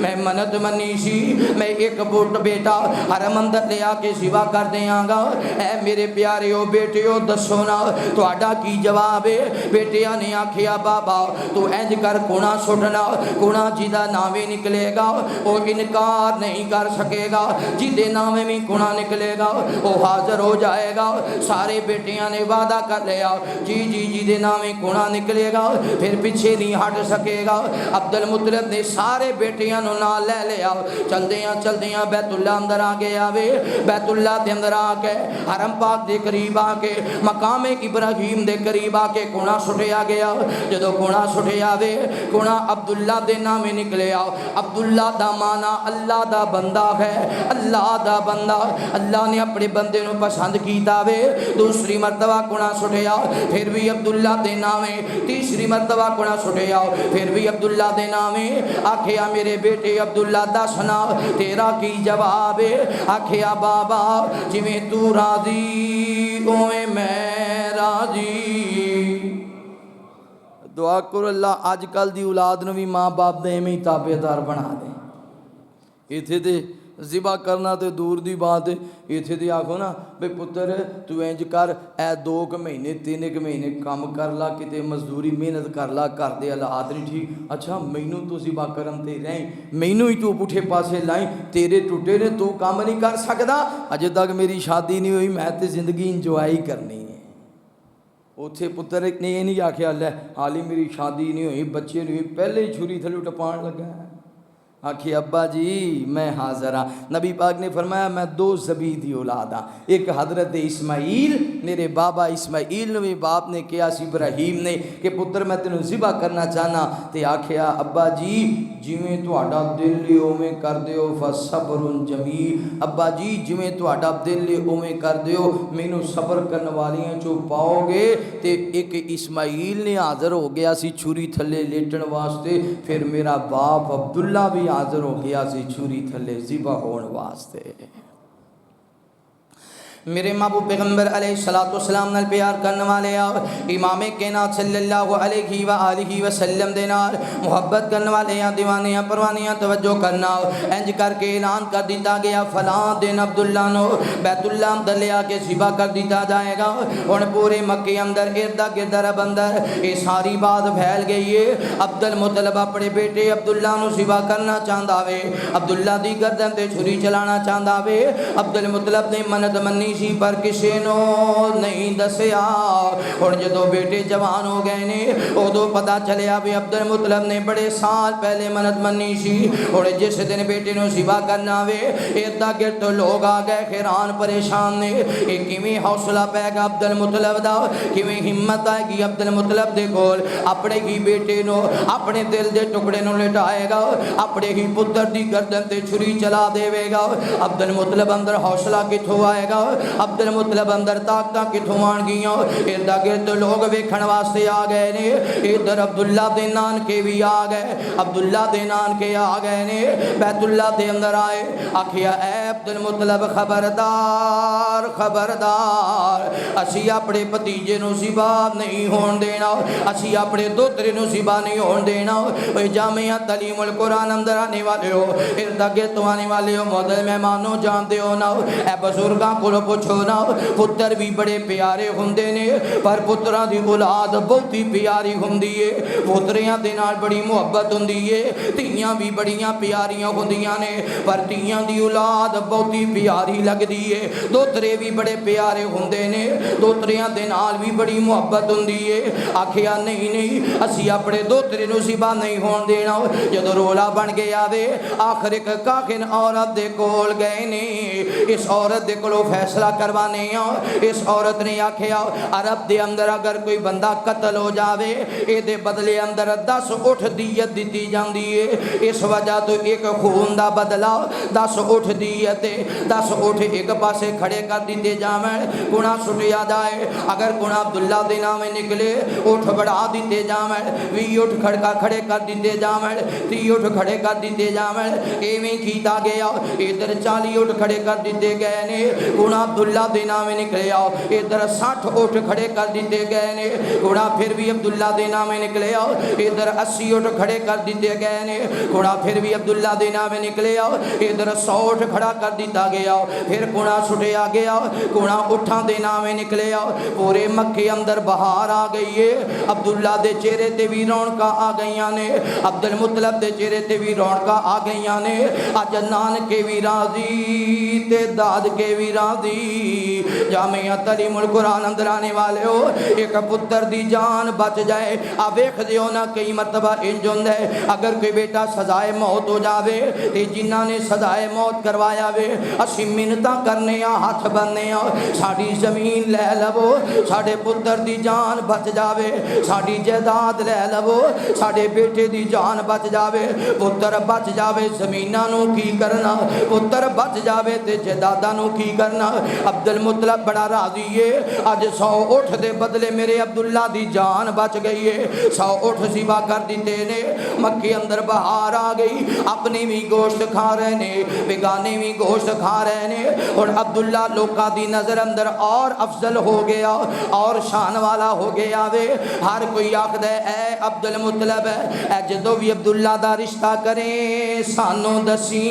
मैं मन्नत मनी सी, मैं एक पुट बेटा हरम अंदर ले आके सेवा कर देंगा। ऐ मेरे प्यारिओ बेटिओ दसो ना तुहाडा की जवाब है। बेटिया ने आखिया बाबा तू इंज कर कूड़ा सुटना, कूड़ा जिदा नावे निकलेगा वो इनकार नहीं कर सकेगा, जिदे नावे भी कूड़ा निकलेगा वो हाजिर हो जाएगा। सारे बेटियां ने वादा कर लिया जी जी जिदे नावे कूड़ा निकलेगा फिर पीछे नहीं हट सकेगा। अब्दुल मुतलब ने सारे बेटियां नाल ले लिया। चलदियां बैतुल्ला अंदर आ गया वे। बैतुल्ला के अंदर आके हरम पाक के करीब आके मकामे इब्राहिम के करीब आके कूड़ा सुटिया गया। जदों कूड़ा सुटिया वे कूड़ा अब्दुल्ला दे नामे निकलिया। अब्दुल्ला दा माना अल्लाह दा बंदा है, अल्लाह दा बंदा। अल्लाह ने अपने बंदे नूं पसंद कीता वे। दूसरी मरतबा कूड़ा सुटिया फिर भी अब्दुल्ला दे नामे। तीसरी मरतबा कूड़ा सुटिया फिर भी अब्दुल्ला दे नामे। आखिया मेरे बेटे अब्दुल्ला दसना तेरा की जवाब है। आखिया बाबा जिवें तू राजी उवें मैं राजी। दुआ करो अल्लाह अजकल की औलाद नूं भी माँ बाप दे एवें ही ताबेदार बना दे। इत्थे ते ज़िबा करना तो दूर की बात है, इत्थे ते आखो ना बे पुत्र तू इंज कर ए 2 महीने 3 महीने काम कर ला, किते मजदूरी मेहनत कर ला, घर दे हालात नहीं ठीक। अच्छा मैनू तू ज़िबा करन ते रही, मैनू ही तू पुठे पासे लाई, तेरे टुटे ने तू काम नहीं कर सकता। अजे तक मेरी शादी नहीं हुई, मैं तो जिंदगी इंजॉय करनी है। उत्थे पुत्र ने ये नहीं आख्या लै हाली मेरी शादी नहीं हुई, बच्चे नहीं हुई, पहले ही छुरी थले टपाण लगा। आखिए अब्बा जी मैं हाज़र हाँ। नबी पाक ने फरमाया मैं 2 ज़बी दी औलाद हाँ। एक हज़रत इस्माईल, मेरे बाबा इस्माईल ने भी बाप ने कहा इब्राहिम ने कि पुत्र मैं तेनों ज़िबा करना चाहना, तो आखिया अब्बा जी जिमें तुहाडा दिल है उवें कर दिओ फसब्रुन जमील। अब्बा जी जिमें तुहाडा दिल है उवें कर दिओ, मैनू सब्र करने वालियां चो पाओगे। तो एक इस्माईल ने हाज़र हो गया सी छुरी थले लेटन वास्ते, फिर मेरा बाप अब्दुल्ला भी हाज़र हो गया सी छुरी थले ज़िबा होने वास्ते। मेरे महबूब पैगंबर अलैहिस्सलाम नाल प्यार करने वाले इमाम कायनात सल्लल्लाहु अलैहि व आलिहि वसल्लम दे नाल मुहब्बत करने वाले दीवानियां परवानियां तवज्जो करना। इंज करके ऐलान कर दिता गया फलां दिन अब्दुल्ला नो बैतुल्ला अंदर ले आके ज़िबा कर दिया जाएगा। हुण पूरे मक्के अंदर इर्दा गिर्द अंदर ये सारी बात फैल गई है। अब्दुल मुतलब अपने बेटे अब्दुल्ला नो ज़िबा करना चाहता वे, अब्दुल्ला दी गर्दन ते छुरी चलाना चाहता वे। अब्दुल मुतलब ने मन्नत मन्नी सी पर किसी नो नहीं दसिया। हुण जदों बेटे जवान हो गए ने उदों पता चलिया भी अब्दुल मुतलब ने बड़े साल पहले मन्नत मन्नी सी। हुण जिस दिन बेटे नूं ज़िबा करना वे इर्दा गिर्द लोग आ गए हैरान परेशान ने। ये किवें हौसला पैगा अब्दुल मुतलब दा, किवें हिम्मत आएगी अब्दुल मुतलब दे कोल अपने ही बेटे नूं अपने दिल दे टुकड़े नूं लिटाएगा, अपने ही पुत्र दी गर्दन ते छुरी चला देवेगा। अब्दुल मुतलब अंदर हौसला कित्थों आएगा, अब्दुल मुतलब अंदर ताकत कित्थों आण गियां। इर्दा गिर्द लोग वेखण वास्ते आ गए ने। इधर अब्दुल्ला दे नानके भी आ गए, अब्दुल्ला दे नानके आ गए ने। बैतुल्ला दे अंदर आए, आखिया ऐ अब्दुल मुतलब खबरदार खबरदार, असी अपने भतीजे नूं ज़िबा नहीं होण देना, असी अपने दोतरे नूं ज़िबा नहीं होण देना। जामिया तलीमुल कुरान अंदर आने वाले हो, इर्दा गिर्द आने वाले हो, मोअज़्ज़ज़ मेहमानों जानते हो ना ए बुजुर्गां कोलों पुछो ना, पुत्र भी बड़े प्यारे हुंदे ने पर पुत्रां दी औलाद बहुती प्यारी हुंदी है। पुत्रियां दे नाल बड़ी मुहब्बत हुंदी है, धीयां भी बड़ियां प्यारियां हुंदियां ने पर धीयां दी औलाद बहुती प्यारी लगदी है। दोतरे भी बड़े प्यारे हुंदे ने, दोतरियां दे नाल भी बड़ी मुहब्बत हुंदी है। आखिया नहीं नहीं असी अपने दोतरे नूं ज़िबा नहीं होण देना। जदों रोला बन गया वे आखिर एक काखिन औरत दे कोल गए ने। इस औरत दे कोलों फैसला फैसला करवाने इस औरत ने आखिया अरब दे अंदर अगर कोई बंदा कतल हो जावे ये बदले अंदर 10 उठ दीयत दी जाती है। इस वजह तो एक खून का बदला 10 उठ दीयत 10 उठ एक पासे खड़े कर दिते जावन गुणा सुटिया जाए। अगर गुणा अब्दुल्ला के नाम निकले उठ बढ़ा दिते जावन 20 उठ खड़का खड़े कर दिते जावन 30 उठ खड़े कर दिते जावन इवें कीता गया। इधर 40 उठ खड़े कर दिते गए ने गुणा अब्दुल्ला के नाम निकले आओ। इधर 60 उठ खड़े कर दिते गए ने गुणा फिर भी अब्दुल्ला के नाम निकले आओ। इधर 80 उठ खड़े कर दिते गए ने गुणा फिर भी अब्दुल्ला के नाम निकले आओ। इधर 100 उठ खड़ा कर दिता गया फिर गुणा छुटिया गया गुणा उठा के नाम निकले आओ। पूरे मक्के अंदर बहार आ गई है। अब्दुल्ला के चेहरे ते भी रौनक आ गई ने अब्दुल मुतलब के चेहरे ते भी रौनक आ गई ने। अज नानके भी राजी ते दाद के भी राजी जामिया तलीमुल कुरान अंदर आने वाले हो एक पुत्र दी जान बच जाए। आ वेख दियो ना कई मरतबा इंज होंदा है अगर कोई बेटा सजाए मौत हो जावे ते जिन्हां ने सजाए मौत करवाया वे असी मिन्नतां करने हाथ बनने साडी जमीन लै लवो साडे पुत्र दी जान बच जावे साडी जायदाद लै लवो साडे बेटे दी जान बच जावे। पुत्र बच जावे जमीनां नूं की करना पुत्र बच जावे ते जायदादां नूं की करना। अब्दुल मुतलब बड़ा राजी है अज 100 उठ दे बदले मेरे अब्दुल्ला दी जान बच गई है। 100 उठ सिवा कर दिते ने मक्के अंदर बहार आ गई। अपने भी गोश्त खा रहे ने बेगाने भी गोश्त खा रहे ने और अब्दुल्ला लोका दी नजर अंदर और अफजल हो गया और शान वाला हो गया वे। हर कोई आखद है अब्दुल मुतलब है जो भी अब्दुल्ला दा रिश्ता करें सानू दसी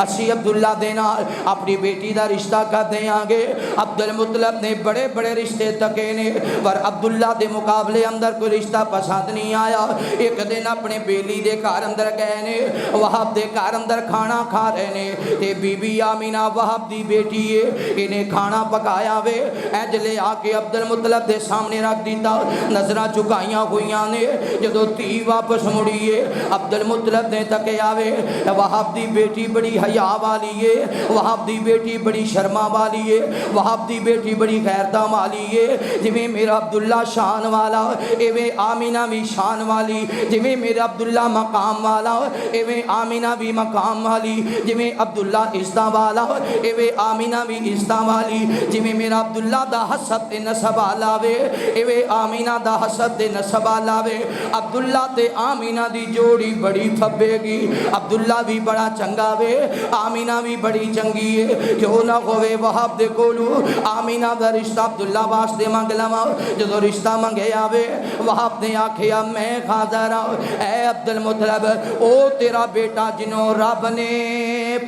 असी अब्दुल्ला दे नाल अपनी बेटी दा रिश्ता कर देंगे। अब्दुल मुतलब ने बड़े बड़े रिश्ते तके ने पर अब्दुल्ला दे मुकाबले अंदर कोई रिश्ता पसंद नहीं आया। एक दिन अपने बेली दे घर अंदर गए ने वहाब दे घर अंदर खाना खा रहे ने ते बीबी आमीना वहाब दी बेटी है इन्हें खाना पकाया वे इंज ले आके अब्दुल मुतलब दे सामने रख दिता। नजरां झुकाइयां हुई ने जो धी वापस मुड़ी है अब्दुल मुतलब ने तके आवे वहाब दी बेटी बड़ी हया वाली है वहाब दी बेटी बड़ी शर्मा वाली है वहाब दी बेटी बड़ी गैरता वाली है। जिमें मेरा अब्दुल्ला शान वाला एवें आमीना भी शान वाली जिमें मेरा अब्दुल्ला मकाम वाला एवें आमीना भी मकाम वाली जिमें अब्दुल्ला इज्जत वाला एवें आमीना भी इज्जत वाली जिमें मेरा अब्दुल्ला दा हसब ते नसब लावे एवें आमीना दा हसब ते नसब लावे। अब्दुल्ला ते आमीना दी जोड़ी बड़ी फबेगी अब्दुल्ला भी बड़ा चंगा वे आमीना भी बड़ी चंगी है। क्यों ना होवे वहाब दे कोलू आमीना दा रिश्ता अब्दुल्ला वास्ते मंग लवा जो रिश्ता मंगे आवे वहाब ने आखिया मैं हाज़र ऐ अब्दुल मुतलब ओ तेरा बेटा जिन्हों रब ने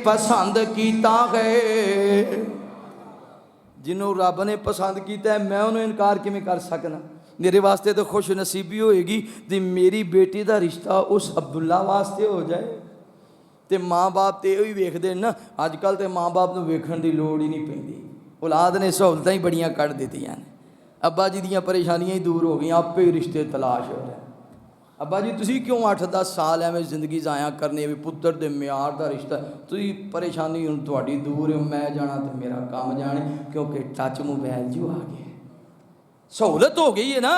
पसंद किया है जिन्हों रब ने पसंद किया है मैं उन्हें इनकार किवें कर सकना। मेरे वास्ते तो खुश नसीबी होएगी तो मेरी बेटी का रिश्ता उस अब्दुल्ला वास्ते हो जाए। तो माँ बाप तो यही वेखते ना अजकल तो माँ बाप को वेखण की लोड़ ही नहीं पैंदी औलाद ने सहूलतां ही बड़ियां कढ़ दित्तियां ने। अब्बा जी दियां परेशानियां ही दूर हो गई आपे ही रिश्ते तलाश हो रहे। अब्बा जी तुसी क्यों 8-10 साल एवं जिंदगी जाया करने भी पुत्र के म्यार का रिश्ता तुसी परेशानी हुण तुहाडी दूर है मैं जाना तो मेरा काम जाने क्योंकि टच मोबाइल जो आ गए सहूलत हो गई है ना।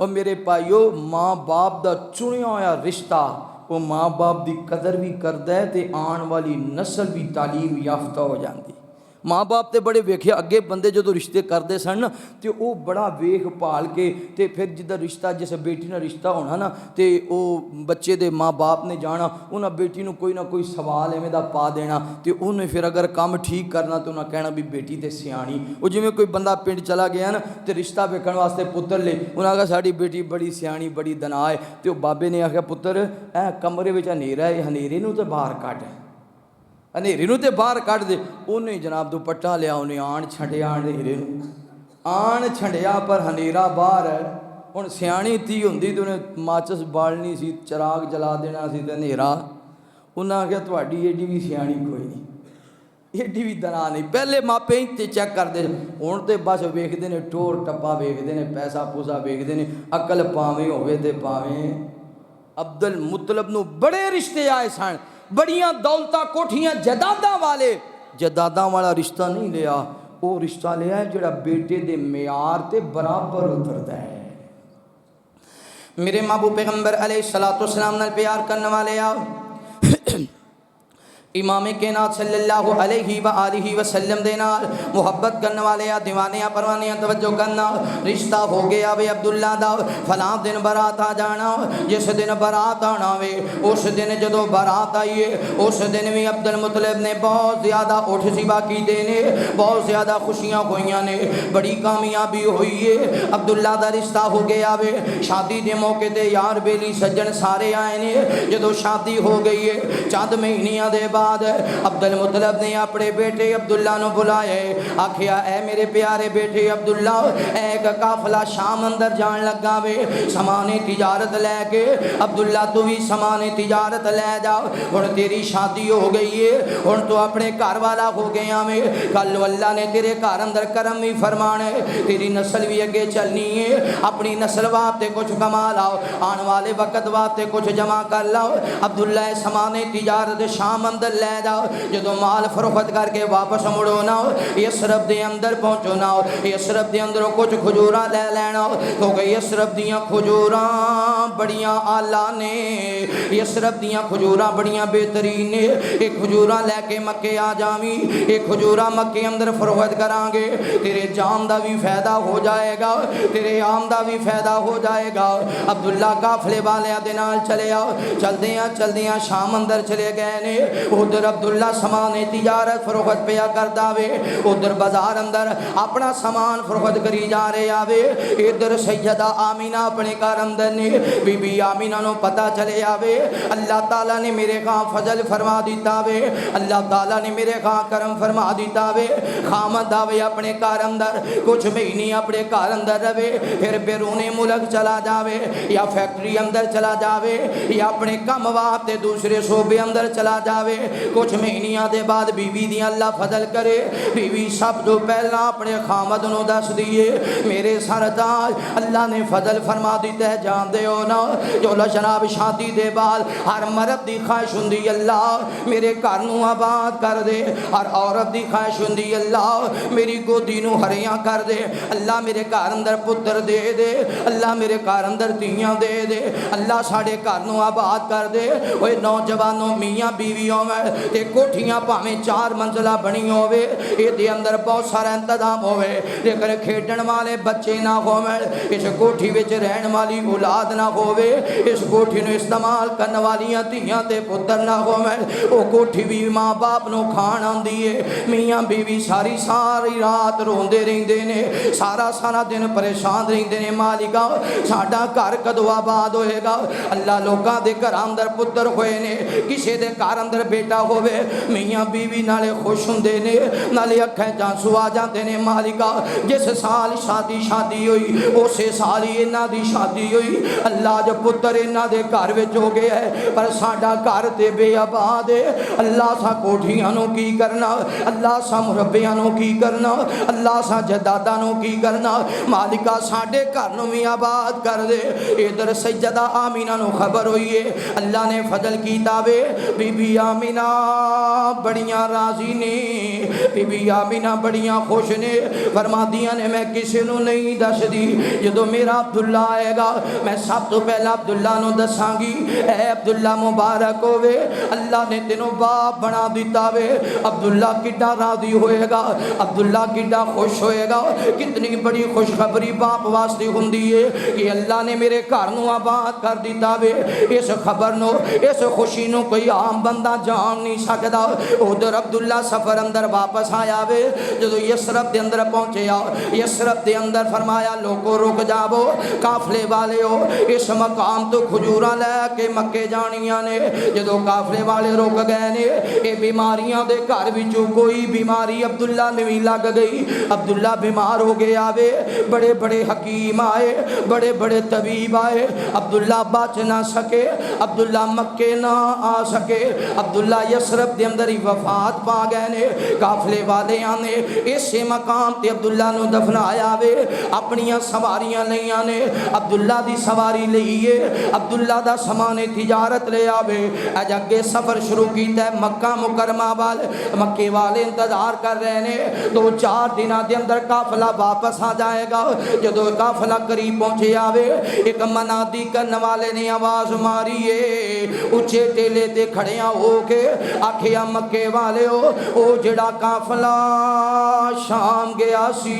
और मेरे भाईओ माँ बाप का चुनिया होया रिश्ता वो माँ बाप की कदर भी करता है तो आने वाली नस्ल भी तालीम याफ्ता हो जाती। माँ बाप तो बड़े वेखे अगे बंदे जो रिश्ते करते सन तो वो बड़ा वेख भाल के तो फिर जिदा रिश्ता जिस बेटी ना रिश्ता होना ना तो वो बच्चे दे माँ बाप ने जाना उन्हें बेटी को कोई ना कोई सवाल एवें दा पा देना तो उन्हें फिर अगर काम ठीक करना तो उन्हें कहना भी बेटी तो सियाणी। वो जिमें कोई बंदा पिंड चला गया ना तो रिश्ता वेखण वास्ते पुत्र ले उन्हें आखा साड़ी बेटी बड़ी सियाणी बड़ी दना है तो बाबे ने आख्या पुत्र ऐ कमरे में हनेरा है हनेरे नूं तो बाहर कढ़ हनेरे नूं ते बाहर कढ़ दे। उन्हें जनाब दुपट्टा लिया उन्हें आण छड़िया हनेरे आण छड़िया पर हनेरा बाहर है। हुण सियाणी धी हुंदी तो उन्हें माचिस बालनी सी चिराग जला देना सी ते हनेरा उन्हें आख्या तुहाडी एडी भी सियाणी कोई नहीं एडी भी दना नहीं। पहले मापे ही चैक करते हुण तो बस वेखते ने टोर टप्पा वेखते ने पैसा पूसा वेखते ने अकल भावें होवे ते भावें। अब्दुल मुतलब नूं बड़े रिश्ते आए सन बड़ियां दौलतां कोठियां जदादा वाले जदादा वाला रिश्ता नहीं लिया वो रिश्ता लिया जोड़ा बेटे के म्यार ते बराबर उतरता है। मेरे महबूब पैगंबर अलैहिस्सलातु वस्सलाम नाल प्यार करने वाले आओ इमाम कायनात सल्लल्लाहु अलैहि व आलिहि वसल्लम दे नाल मुहब्बत करने वाले आ दीवाने परवाने तवज्जो करना। रिश्ता हो गया वे अब्दुल्ला दा फलां दिन बारात आ जाना। जिस दिन बारात आना वे उस दिन जदों बारात आई है उस दिन भी अब्दुल मुतलिब ने बहुत ज़्यादा उठ सिबा कीते ने, बहुत ज़्यादा खुशियाँ हुई ने, बड़ी कामयाबी हुई है। अब्दुल्ला दा रिश्ता हो गया वे। शादी के मौके ते यार बेली सज्जन सारे आए ने। जदों शादी हो गई है चंद महीनिया दे अब्दुल मुतलिब ने अपने बेटे अब्दुल्ला नु बुलाए, आखिया ऐ मेरे प्यारे बेटे अब्दुल्ला एक काफला शाम अंदर जान लगा वे समाने तिजारत लैके। अब्दुल्ला तू भी समाने तिजारत लै जा। हुण तेरी शादी हो गई है, हुण तू अपने घर वाला हो गया वे। कल अल्लाह ने तेरे घर अंदर करम भी फरमाना है, तेरी नस्ल भी अगे चलनी है। अपनी नस्ल वास्ते कुछ कमा लाओ, आने वाले वक्त वास्ते कुछ जमा कर लाओ। अब्दुल्ला समाने तिजारत शाम अंदर ले जाओ। जो माल फरोख्त करके वापस मुड़ो ना यसरफ के अंदर पहुँचो ना, यसरफ के अंदरों कुछ खजूरा ले लेना क्योंकि यसरफ दियाँ खजूरा बड़िया आला ने, यसरफ दियाँ खजूरा बड़िया बेहतरीन ने। एक खजूरा लैके मक्के आ जावी, एक खजूरा मक्के अंदर फरोख्त करांगे, तेरे जान का भी फायदा हो जाएगा, तेरे आम का भी फायदा हो जाएगा। अब्दुल्ला काफले वाले दे नाल चले आओ। चलदियाँ शाम अंदर चले गए ने। उधर अब्दुल्ला समाने तिजारत फरोख्त पिया करता वे, उधर बाजार अंदर अपना सामान फरोख्त करी जा रहे आवे। इधर सैयदा आमीना अपने घर अंदर ने। बीबी आमीना नो पता चले आवे अल्लाह ताला ने मेरे खां फजल फरमा दिता वे, अल्लाह ताला ने मेरे खां करम फरमा दिता वे। खामद आवे अपने घर अंदर कुछ महीने अपने घर अंदर रवे, फिर बैरूने मुल्क चला जावे या फैक्ट्री अंदर चला जावे या अपने कम वास्ते दूसरे सूबे अंदर चला जावे। कुछ महीनिया के बाद बीवी दी अल्लाह फजल करे, बीवी सब तो पहला अपने खामद नूं दस दिए मेरे सरताज अल्लाह ने फजल फरमा दिता है। जानते हो ना जो जनाब शादी के बाद हर मर्द की ख्वाहिश होंदी अल्लाह मेरे घर नूं आबाद कर दे, हर औरत की ख्वाहिश होंदी अल्लाह मेरी गोदी नूं हरियां कर दे, अल्लाह मेरे घर अंदर पुत्र दे दे, अल्लाह मेरे घर अंदर धीयां दे दे, अल्लाह साढ़े घर नूं आबाद कर दे। ओए नौजवानों मियाँ बीवी ते कोठियां भावें 4 मंजिला बनी होवे, ये अंदर बहुत सारा इंतजाम होवे, लेकिन खेडण वाले बच्चे ना होवे, इस कोठी विच रहन वाली औलाद ना होवे, इस कोठी नूं इस्तेमाल करने वालियां धीयां ते पुत्र ना होवे, वो कोठी भी माँ बाप नूं खाण आंदी है। मियाँ बीवी सारी सारी रात रोंदे रहिंदे ने, सारा सारा दिन परेशान रहिंदे ने, मालिका साडा घर कदों आबाद होएगा। अल्लाह लोकां दे घर अंदर पुत्र होए ने, किसी दे घर अंदर बेटा होवे, मियाँ बीवी नाले खुश होंदे ने, नाले अखां आंसू आ जाते ने। मालिका जिस साल शादी हुई उसे साल ही इन्हां दी शादी हुई, अल्लाह जो पुत्र इन्हां दे घर विच हो गया है, पर साडा घर ते बेआबाद है। अल्लाह सा कोठियां नूं की करना, अल्लाह सा मुरब्बियां नूं की करना, अल्लाह सा जदादां नूं की करना, मालिका साडे घर नूं भी आबाद कर दे। इधर सैयदा आमीना नूं खबर हुई है अल्लाह ने फजल कीता वे, बीबी आमीना बड़ियां राजी ने, बीबी आमीना बड़ियां खुश ने, फरमादियां ने मैं किसी नूं नहीं दसदी, जो मेरा अब्दुल्ला आएगा मैं सब तो पहला अब्दुल्ला नूं दसांगी। ऐ अब्दुल्ला मुबारक होवे, अल्लाह ने तेनों बाप बना दिता वे। अब्दुल्ला किड्डा राजी होएगा, अब्दुल्ला किड्डा खुश होएगा। कितनी बड़ी खुशखबरी बाप वास्ते हुंदी है कि अल्लाह ने मेरे घर नूं आबाद कर दिता वे। इस खबर नूं इस खुशी नूं कोई आम बंदा जान नहीं सकता। उधर अब्दुल्ला सफर अंदर वापस आया वे, जो यसरफ के अंदर पहुंचे यसरफ के अंदर फरमाया लोगों रुक जाओ, काफले वाले हो इस मकाम तो खजूरा लैके मक्के जानियां ने। जो काफले वाले रुक गए ने, ये बीमारियां दे घर विचों कोई बीमारी अब्दुल्ला नहीं लग गई। अब्दुल्ला बीमार हो गया वे, बड़े बड़े हकीम आए, बड़े बड़े तबीब आए, अब्दुल्ला बच ना सके, अब्दुल्ला मक्के ना आ सके। अब्दुल्ला अब्दुल्ला यसरब के अंदर ही वफात पा गए ने। काफले वाले ने इसे मकाम ते अब्दुल्ला नू दफनाया वे। अपनियां सवारियां लईयां ने, अब्दुल्ला दी सवारी लईए, अब्दुल्ला दा समान तिजारत ले आवे। अज अगे सफर शुरू किया मक्का मुकरमा वाल। मक्के वाले इंतजार कर रहे ने, 2-4 दिनों के अंदर काफला वापस आ जाएगा। जो काफला करीब पहुंचे आवे, एक मनादी करने वाले ने आवाज मारी है उच्चे टेले ते खड़िया हो के आखिया मक्के वाले ओ जड़ा काफला शाम गया सी,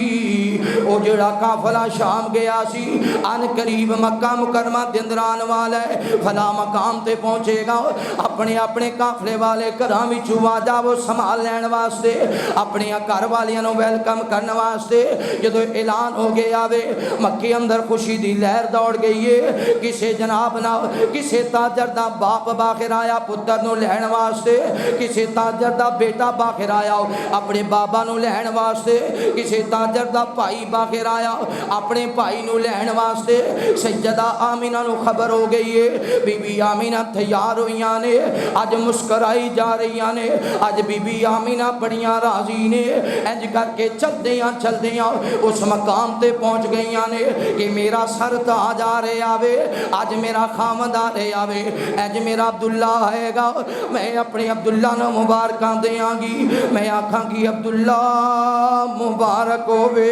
ओ जड़ा काफला शाम गया सी अन करीब मक्का मुकरमा दे अंदर आने वाला है, फला मकाम ते पहुंचेगा। अपने अपने काफले वाले घरों विचों आ जाओ संभाल लैण वास्ते, अपने घर वालियां नूं वेलकम करने वास्ते। जो ऐलान हो गया वे मक्के अंदर खुशी दी लहर दौड़ गई है। किसे जनाब ना किसे ताजर दा बाप बाखिर आया पुत्र नूं लैण वास्ते, किसे ताजर दा बेटा बाखिर आया अपने बाबा नूं लैण वास्ते, किसे ताजर दा भाई बाखिर आया अपने भाई नूं लैण वास्ते। सैयदा आमीना नूं खबर हो गई है बीबी आमीना तैयार हुईयां ने, अज मुस्कराई जा रही ने। अज बीबी आमीना बड़ियां राजी ने। इंज करके चलदियां उस मकाम ते पहुंच गई ने कि मेरा सर ताज आ रहे आवे, अज मेरा खामद आ रहे आवे, अज मेरा अब्दुल्ला आएगा। मैं अपने अब्दुल्ला नूं मुबारक देंगी, मैं आखांगी अब्दुल्ला मुबारक होवे,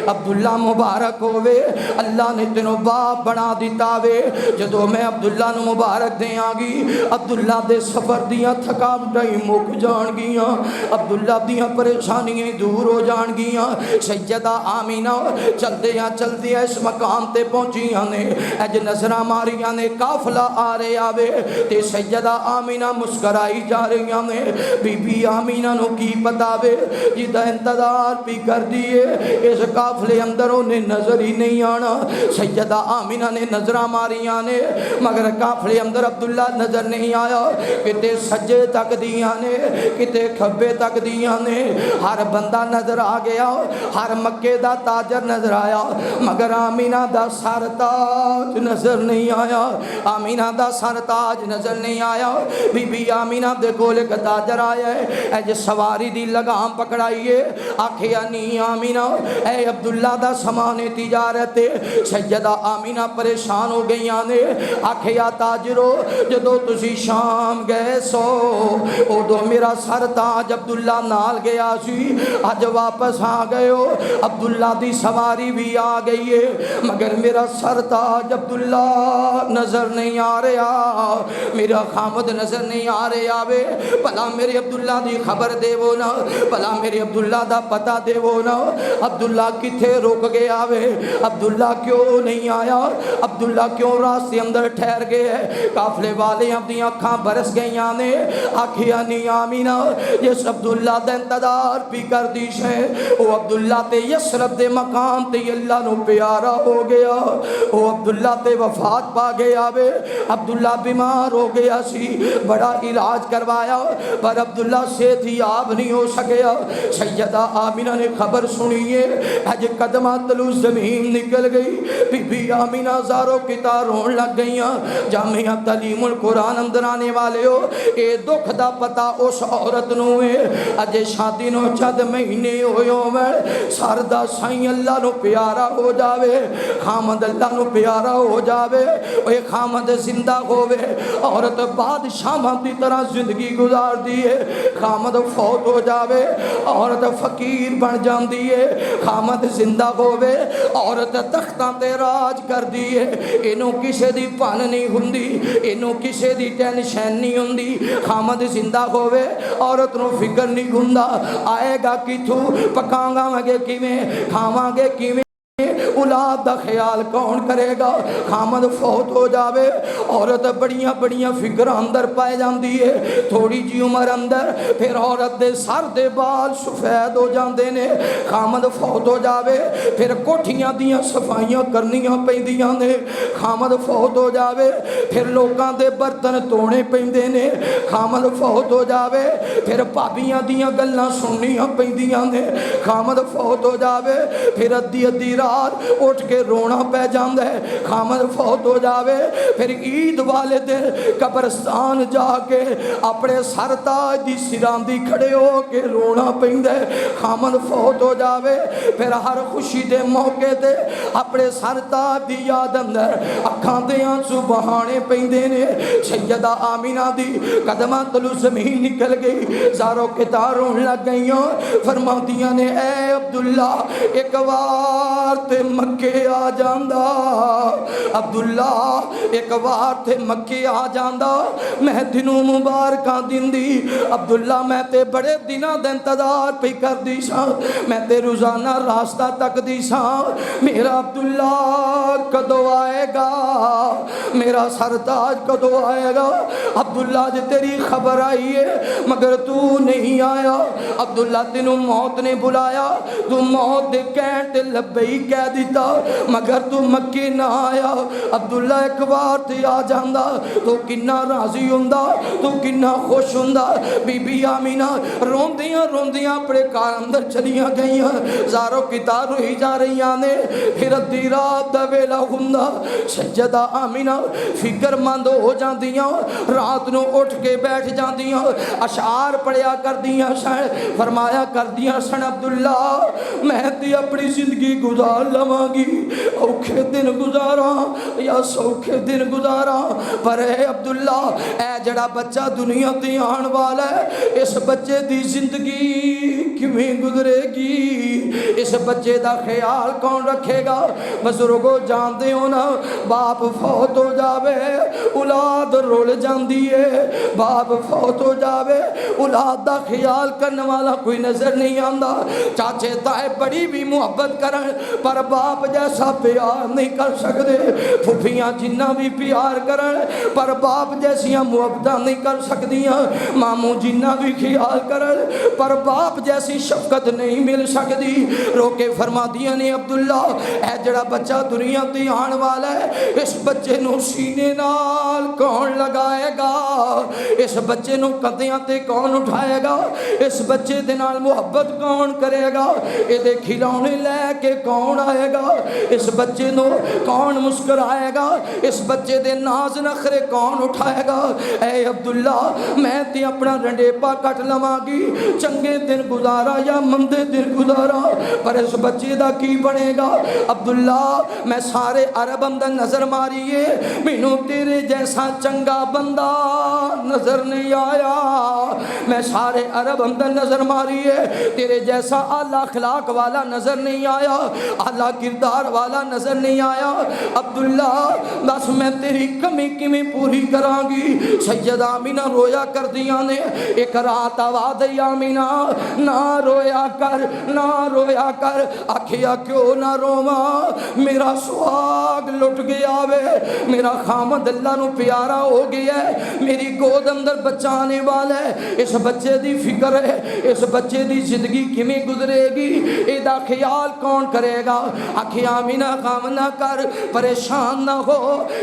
अब्दुल्ला मुबारक होवे, अल्लाह ने तेनों बाप बना दिता वे। जो मैं अब्दुल्ला नूं मुबारक देंगी, अब्दुल्ला दे सफर दियां थकावटां मुक जाणगियां, अब्दुल्ला दियां परेशानियां दूर हो जाणगियां। सैयदा आमीना चलदियां इस मकाम ते पहुंचियां ने। अज नजरां मारियां ने काफला आ रहे आवे ते सैयदा आमीना मुस्कराई जा रही ने। बीबी आमीना नूं की पता वे जिदा इंतजार भी कर दिए इस काफले अंदर उन्हें नजर ही नहीं आना। सैयदा आमीना ने नजर मारियां ने मगर काफले अंदर अब्दुल्ला नजर नहीं आया। किते सज्जे तक दियां ने, किते खब्बे तक दियां ने, हर बंदा नजर आ गया, हर मक्के दा ताजर नजर आया मगर आमीना दा सर ताज नजर नहीं आया। आमीना दा सर ताज नजर नहीं आया। बीबी आमीना दे कोल एक ताजर आया है, अज सवारी दी लगाम पकड़ाइए। आखिया नी आमीना ए अब्दुल्ला दा समान तिजारत। सैयदा आमीना परेशान हो गई ने। आखिया ताजरो जदों तुसी शाम गए सो उदों मेरा सर ताज अब्दुल्ला नाल गया सी, अज वापस आ गए हो, अब्दुल्ला दी सवारी भी आ गई है मगर मेरा सर ताज अब्दुल्ला नजर नहीं आ रहा, मेरा खामद नजर नहीं आ रहा वे। भला मेरे अब्दुल्ला दी खबर देवो ना, भला मेरे अब्दुल्ला दा पता देवो ना। अब्दुल्ला किथे रुक गया वे, अब्दुल्ला क्यों नहीं आया, अब्दुल्ला क्यों रास्ते अंदर ठहर गए। काफले वाले अपनी अखां बरस गई ने। आखिया नी आमीना जिस अब्दुल्ला दा इंतजार भी कर दी है वो अब्दुल्ला ते यसरब दे मकाम ते अल्लाह नू प्यारा हो गया, वो अब्दुल्ला ते वफात पा गया वे। अब्दुल्ला बीमार हो गया सी, बड़ा इलाज करवाया पर अब्दुल्ला सेहतयाब नहीं हो सकिया। सैयदा आमीना ने खबर सुनी है अज कदमा तलू जमीन निकल गई। बीबी आमीना ज़ारो किता रोन लग गई। जामिया तलीमुल कुरान अंदर आने वाले हो, ये दुख दा पता उस औरत नू है अजे शादी नू चंद महीने होए होवे, सर दा साईं अल्लाह नू प्यारा हो जावे, खामद अल्लाह नू प्यारा हो जावे, ओए खामद जिंदा होवे, औरत बादशाह की तरह जिंदगी गुजार दी है। खामद फौत हो जावे, औरत फकीर बन जाती है। खामद जिंदा होवे, औरत तख्तां ते राज कर दी है। इनू किसे दी भन नहीं हुंदी, इनू किसे दी टेंशन नहीं हुंदी। खामद जिंदा होवे, औरत नू फिक्र नहीं हुंदा आएगा किथों, पकावांगे किवें, खावांगे किवें, औलाद दा ख्याल कौन करेगा। खामद फौत हो जावे, औरत बड़िया बड़िया फिक्र अंदर पाई जाती है। थोड़ी जी उम्र अंदर फिर औरत दे सर दे बाल सफेद हो जाते ने। खामद फौत हो जावे फिर कोठियां दियां सफाइयां करनियां पैंदियां ने। खामद फौत हो जावे फिर लोगों के बर्तन धोने पैंदे ने। खामद फौत हो जावे फिर भाबियां दियां गल्लां सुननियां पैंदियां ने। खामद फौत हो जावे फिर अद्धी अद्धी रात उठ के रोना पै जाता है। खामद फौत हो जावे फिर ईद वाले दिन कब्रस्तान जाके अपने सरताज की सिरांदी खड़े हो के रोना पैंदा है। खामद फौत हो जावे फिर हर खुशी के मौके ते अपने सरताज की याद अंदर अखां दे आंसू बहाने पैंदे ने। सैयदा आमीना दी कदमां तलू जमीन निकल गई, ज़ारो कितार रोन लग गई। फरमादियां ने ऐ अब्दुल्ला एक बार ते मक्के आ जांदा, अब्दुल्ला एक बार ते मक्के आ जांदा, मैं दिनों मुबारकां दिंदी। अब्दुल्ला मैं ते बड़े दिनों दा इंतजार पे करदी सां, मैं ते रोजाना रास्ता तकदी सां, मेरा अब्दुल्ला कदों आएगा, मेरा सरताज कदों आएगा। अब्दुल्ला जी तेरी खबर आई है मगर तू नहीं आया। अब्दुल्ला तेनू मौत ने बुलाया, तू मौत दे कहण ते लब्बई कह दिता मगर तू मक्के ना आया। अब्दुल्ला एक बार ते आ जांदा तू किन्ना राजी हुंदा, तू किन्ना खुश हुंदा। बीबी आमीना रोंदियां रोंदियां अपने घर अंदर चलियां गईयां, ज़ारो कितार रोई जा रही ने। फिर अद्धी रात दा वेला हुंदा, सैयदा आमीना फिक्रमंद हो जांदियां, रात नूं उठ के बैठ जांदियां, अशार पढ़िया करदियां सन, फरमाया करदियां सन अब्दुल्ला मैं ते अपनी जिंदगी गुजार लवांगी, औखे दिन गुजारा या सौखे दिन गुजारा, पर है अब्दुल्ला ऐ जड़ा बच्चा दुनिया ते आने वाला है, इस बच्चे दी जिंदगी किवें गुजरेगी, इस बच्चे दा ख्याल कौन रखेगा। बुजुर्गो जानते हो ना, बाप फौत हो जावे औलाद रुल जाती है, बाप फौत हो जावे औलाद दा ख्याल करने वाला कोई नजर नहीं आता। चाचे ताए बड़ी भी मुहब्बत करन पर बाप जैसा प्यार नहीं कर सकते, फुफियां जिन्ना भी प्यार करन पर बाप जैसियां मुहब्बत नहीं कर सकदियां, मामू जिन्ना भी ख्याल करन पर बाप जैसी शफकत नहीं मिल सकती। रोके फरमादियां ने अब्दुल्ला ऐ जड़ा बच्चा दुनिया ते आने वाला है, इस बच्चे नूं सीने नाल कौन लगाएगा, इस बच्चे नूं कंधियां ते कौन उठाएगा, इस बच्चे दे नाल मुहब्बत कौन करेगा, इहदे खिलौने लैके कौन आएगा, इस बच्चे नूं कौन मुस्कुराएगा, इस बच्चे दे नाज नखरे कौन उठाएगा। ऐ अब्दुल्ला मैं ते अपना रंडेपा कट लवांगी, चंगे दिन गुजारा या मंदे दिन गुजारा, पर इस बच्चे दा की बनेगा। अब्दुल्ला मैं सारे अरब अंदर नजर मारीए मैनू तेरे जैसा चंगा बंदा नजर नहीं आया, मैं सारे अरब अंदर नजर मारीए तेरे जैसा आला अखलाक वाला नजर नहीं आया, आला किरदार वाला नजर नहीं आया। अब्दुल्ला बस मैं तेरी कमी किमें पूरी करांगी। सैयदा आमीना रोया कर दिया ने, एक रात आवाज़ आई आमीना ना रोया कर, ना रोया कर। आखिया क्यों ना रोवा, मेरा सुहाग लुट गया वे, मेरा खामद अल्लाह नू प्यारा हो गया है, मेरी गोद अंदर बच्चा आने वाला है, इस बच्चे दी फिक्र है, इस बच्चे दी जिंदगी किमें गुजरेगी, एदा ख्याल कौन करेगा। आखिया आमीना काम ना कर, परेशान ना हो,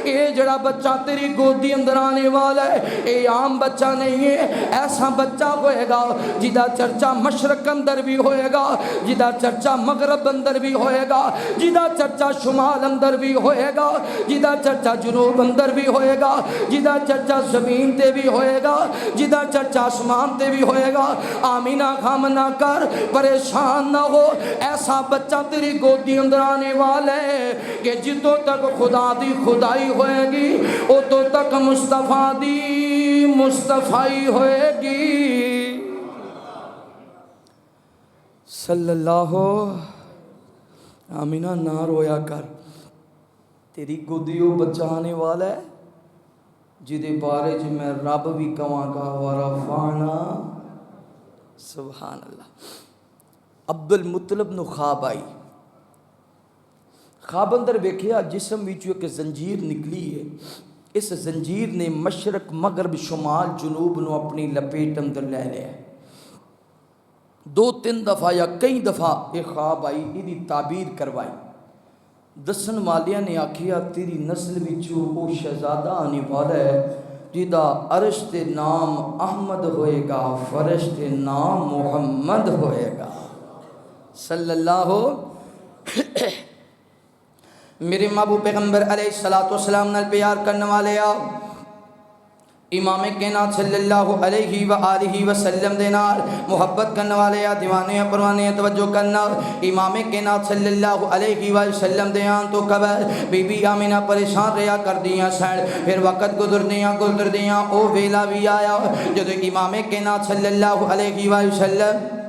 ये जड़ा बच्चा तेरी गोदी अंदर आने वाला है ये आम बच्चा नहीं है, ऐसा बच्चा होएगा जिदा चर्चा मशरक अंदर भी होएगा, जिदा चर्चा मगरब अंदर भी होएगा, जिदा चर्चा शुमाल अंदर भी होएगा, जिदा चर्चा जुनूब अंदर भी होएगा, जिदा चर्चा जमीन ते भी होएगा, जिदा चर्चा आसमान ते भी होएगा। आमीना खाम ना कर, परेशान ना हो, ऐसा बच्चा तेरी गोदी अंदर आने वाला है कि जितों तक खुदा दी खुदाई होएगी उतों तक मुस्तफा दी मुस्तफाई होएगी। सल्लल्लाहु आमीना ना रोया कर, तेरी गोदी वो बच्चा आने वाला है जिदे बारे च मैं रब भी कवांगा वरफाना सुभान अल्लाह। अब्दुल मुतलब नू ख्वाब आई, ख्वाब अंदर वेखिया जिसम विचों एक जंजीर निकली है, इस जंजीर ने मशरक मगरब शुमाल जुनूब नू अपनी लपेट अंदर ले लिया। दो तीन दफ़ा या कई दफ़ा ये ख्वाब आई, इहदी ताबीर करवाई। दसन वालिया ने आखिया तेरी नस्ल विचों वो शहजादा आने वाला है जिदा अरश ते नाम अहमद होएगा, फरश ते नाम मुहम्मद होएगा। सल्लल्लाहु मेरे महबूब पैगंबर अलैहिस्सलातु वस्सलाम नाल प्यार करने वाले आ इमाम कायनात सल्लल्लाहु अलैहि व आलिहि वसल्लम दे नाल मुहब्बत करने वाले आ दीवाने आ परवाने तवज्जो करना। इमाम कायनात सल्लल्लाहु अलैहि वसल्लम दे आन तो कबर बीबी आमिना परेशान रहा कर दियां सन। फिर वक्त गुजरदियां ओ वेला भी आया जदों इमाम कायनात सल्लल्लाहु अलैहि वसल्लम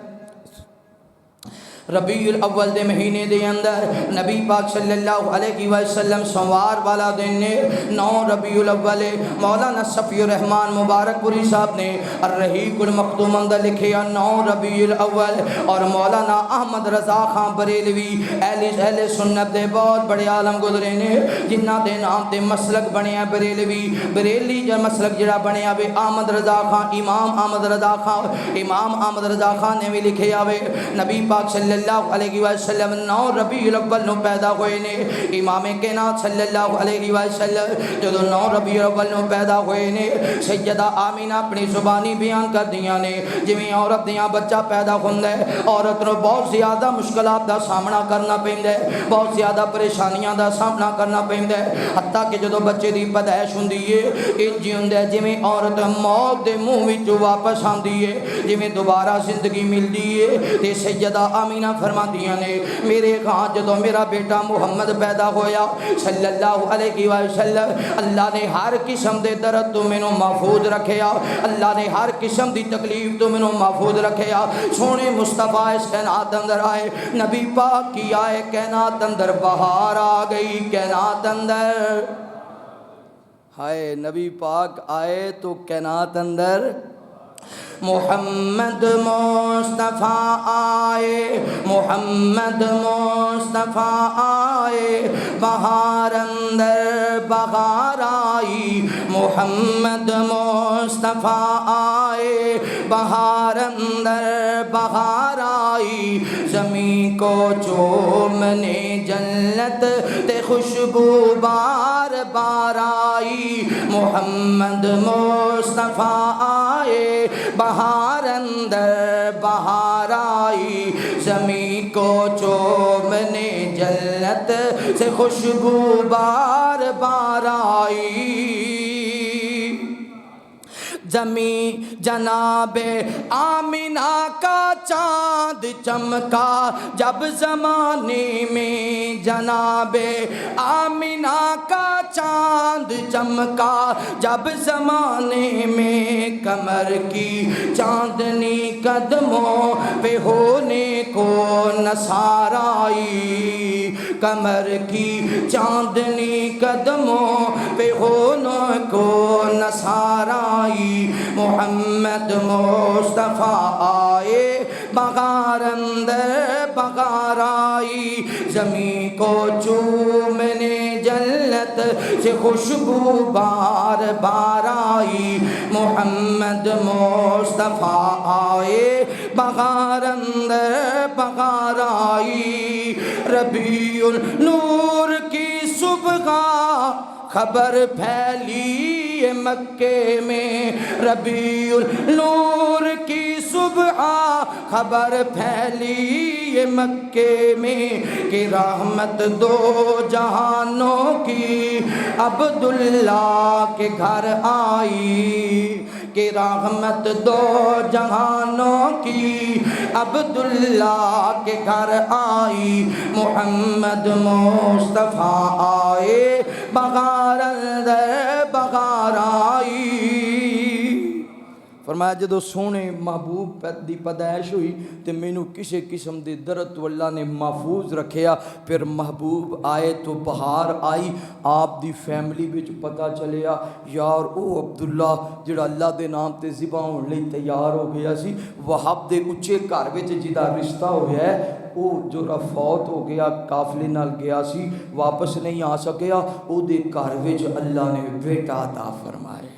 रबीउल अव्वल दे महीने दे अंदर नबी पाक सल्लल्लाहु अलैहि वसल्लम सोमवार वाला दिन ने 9 रबीउल अव्वल मौलाना सफ़ीउर रहमान मुबारकपुरी साहब ने अर्रहीकुल मखतूम अंदर लिखे 9 रबीउल अव्वल। और मौलाना अहमद रज़ा खान बरेलवी अहले सुन्नत दे बहुत बड़े आलम गुजरे ने जिन्हां दे नाम ते मसलक बनया बरेलवी। बरेली जो मसलक जड़ा बनया वे अहमद रज़ा खान इमाम अहमद रज़ा खान ने भी लिखे आवे नबी पाक सल्लल्लाहु अलैहि वसल्लम 9 रबीउल अव्वल नु पैदा होए ने। इमाम कायनात सल्लल्लाहु अलैहि वसल्लम जदों 9 रबीउल अव्वल नु पैदा होए ने सैयदा आमीना अपनी जुबानी बयान कर दियां ने जिवें औरत दियां बच्चा पैदा हुंदा है औरत नूं बहुत ज़्यादा मुश्किलात दा सामना करना पैंदा है, बहुत ज़्यादा परेशानियां दा सामना करना पैंदा है। हत्ता कि जदों बच्चे दी पैदाइश हुंदी है इंज हुंदा है जिवें औरत मौत दे मुंह विचों वापस आंदी है, जिवें दोबारा जिंदगी मिलदी है। ते सैयदा आमीना फरमादियां ने मेरे खां जदों मेरा बेटा मुहम्मद पैदा होया सल्लल्लाहु अलैहि वसल्लम अल्लाह ने हर किस्म दे दर्द तो मैनू महफूज रखिया, अल्लाह ने हर किस्म दी तकलीफ तो मैनू महफूज रखिया। सोने मुस्तफा इस कैनात अंदर आए नबी पाक की आए कैनात अंदर बहार आ गई कैनात अंदर हाय नबी पाक आए तो कैनात अंदर मोहम्मद मुस्तफ़ा आए मोहम्मद मुस्तफ़ा आए बहार अंदर बहार आई मोहम्मद मुस्तफ़ा आए बहार अंदर बहार आई। ज़मीं को चूमने जन्नत ते खुशबू बार बार आई मोहम्मद मुस्तफ़ा आए बहार अंदर बहार आई। ज़मीं को चूमने जन्नत से खुशबू बार बार आई। जमी जनाबे आमिना का चाँद चमका जब ज़माने में जनाबे आमिना का चाँद चमका जब ज़माने में कमर की चाँदनी कदमों पे होने को नसाराई कमर की चाँदनी कदमों पे होने को नसाराई। मोहम्मद मुस्तफ़ा आए बहार अंदर बहार आई। ज़मीं को चूमने जन्नत से खुशबू बार बार आई मोहम्मद मुस्तफ़ा आए बहार अंदर बहार आई। रबीउल नूर की सुबह खबर फैली मक्के में रबीउल नूर की सुबह खबर फैली मक्के में कि रहमत दो जहानों की अब्दुल्ला के घर आई कि रहमत दो जहानों की अब्दुल्ला के घर आई। मोहम्मद मुस्तफ़ा आए बहार अंदर बहार आई। फरमाया जदों सोने महबूब दी पैदाइश हुई तो मैनू किसी किस्म के दर्द तो अल्लाह ने महफूज रखिया। फिर महबूब आए तो बहार आई। आप दी फैमिली विच पता चलिया यार वो अब्दुल्ला जिहड़ा अल्लाह के नाम ते ज़िबा होने लई तैयार हो गया सी वहाब दे उच्चे घर विच जिहदा रिश्ता होया वो जो फौत हो गया काफले नाल गया सी वापस नहीं आ सकिया। वो दे घर विच अल्लाह ने बेटा अता फरमाए।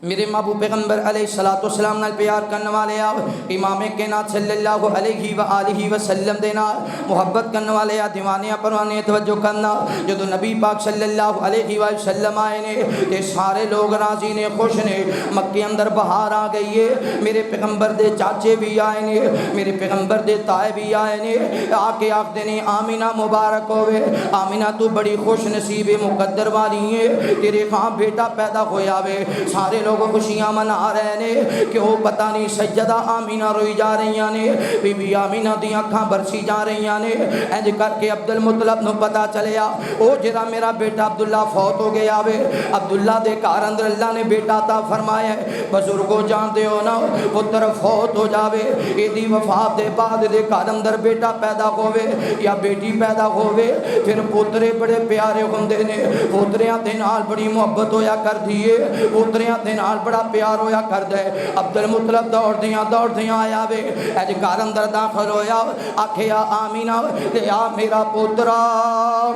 मेरे महबूब पैगंबर अलैहिस्सलाम नाल प्यार करने वाले आ इमाम कायनात सल्लल्लाहु अलैहि व आलिहि वसल्लम दे नाल मुहब्बत करने वाले आ दीवाने परवाने तवज्जो करना जो नबी पाक सल्लल्लाहु अलैहि वसल्लम आए ने ते सारे लोग राजी ने खुश ने मक्के अंदर बहार आ गई है मेरे पैगंबर दे चाचे भी आए ने मेरे पैगंबर दे ताए भी आए ने आके आखदे ने आमीना मुबारक होवे आमीना तू बड़ी खुश नसीब मुकद्दर वाली है तेरे खां बेटा पैदा होया वे सारे लोग खुशियां मना रहे ने क्यों पता नहीं सज्जदा आमीना रोई जा रही ने बीबी आमीना दी अखां बरसी जा रही ने इंज करके अब्दुल मुतलब नु पता चलिया ओ जेड़ा मेरा बेटा अब्दुल्ला फौत हो गया वे अब्दुल्ला दे घर अंदर अल्लाह ने बेटा ता फरमाया बुजुर्गो जानते हो ना पुत्र फौत हो जावे एदी वफात दे बाद दे घर अंदर बेटा पैदा होवे या बेटी पैदा होवे फिर पोतरे बड़े प्यारे हुंदे ने पोतरियां दे नाल बड़ी मुहब्बत होया करदी है पोतरियां दे नाल बड़ा प्यार होया करदा है अब्दुल मुतलब दौड़दियां आया वे अज घर अंदर दाखिल होया आखिया आमीना ते आ मेरा पोतरा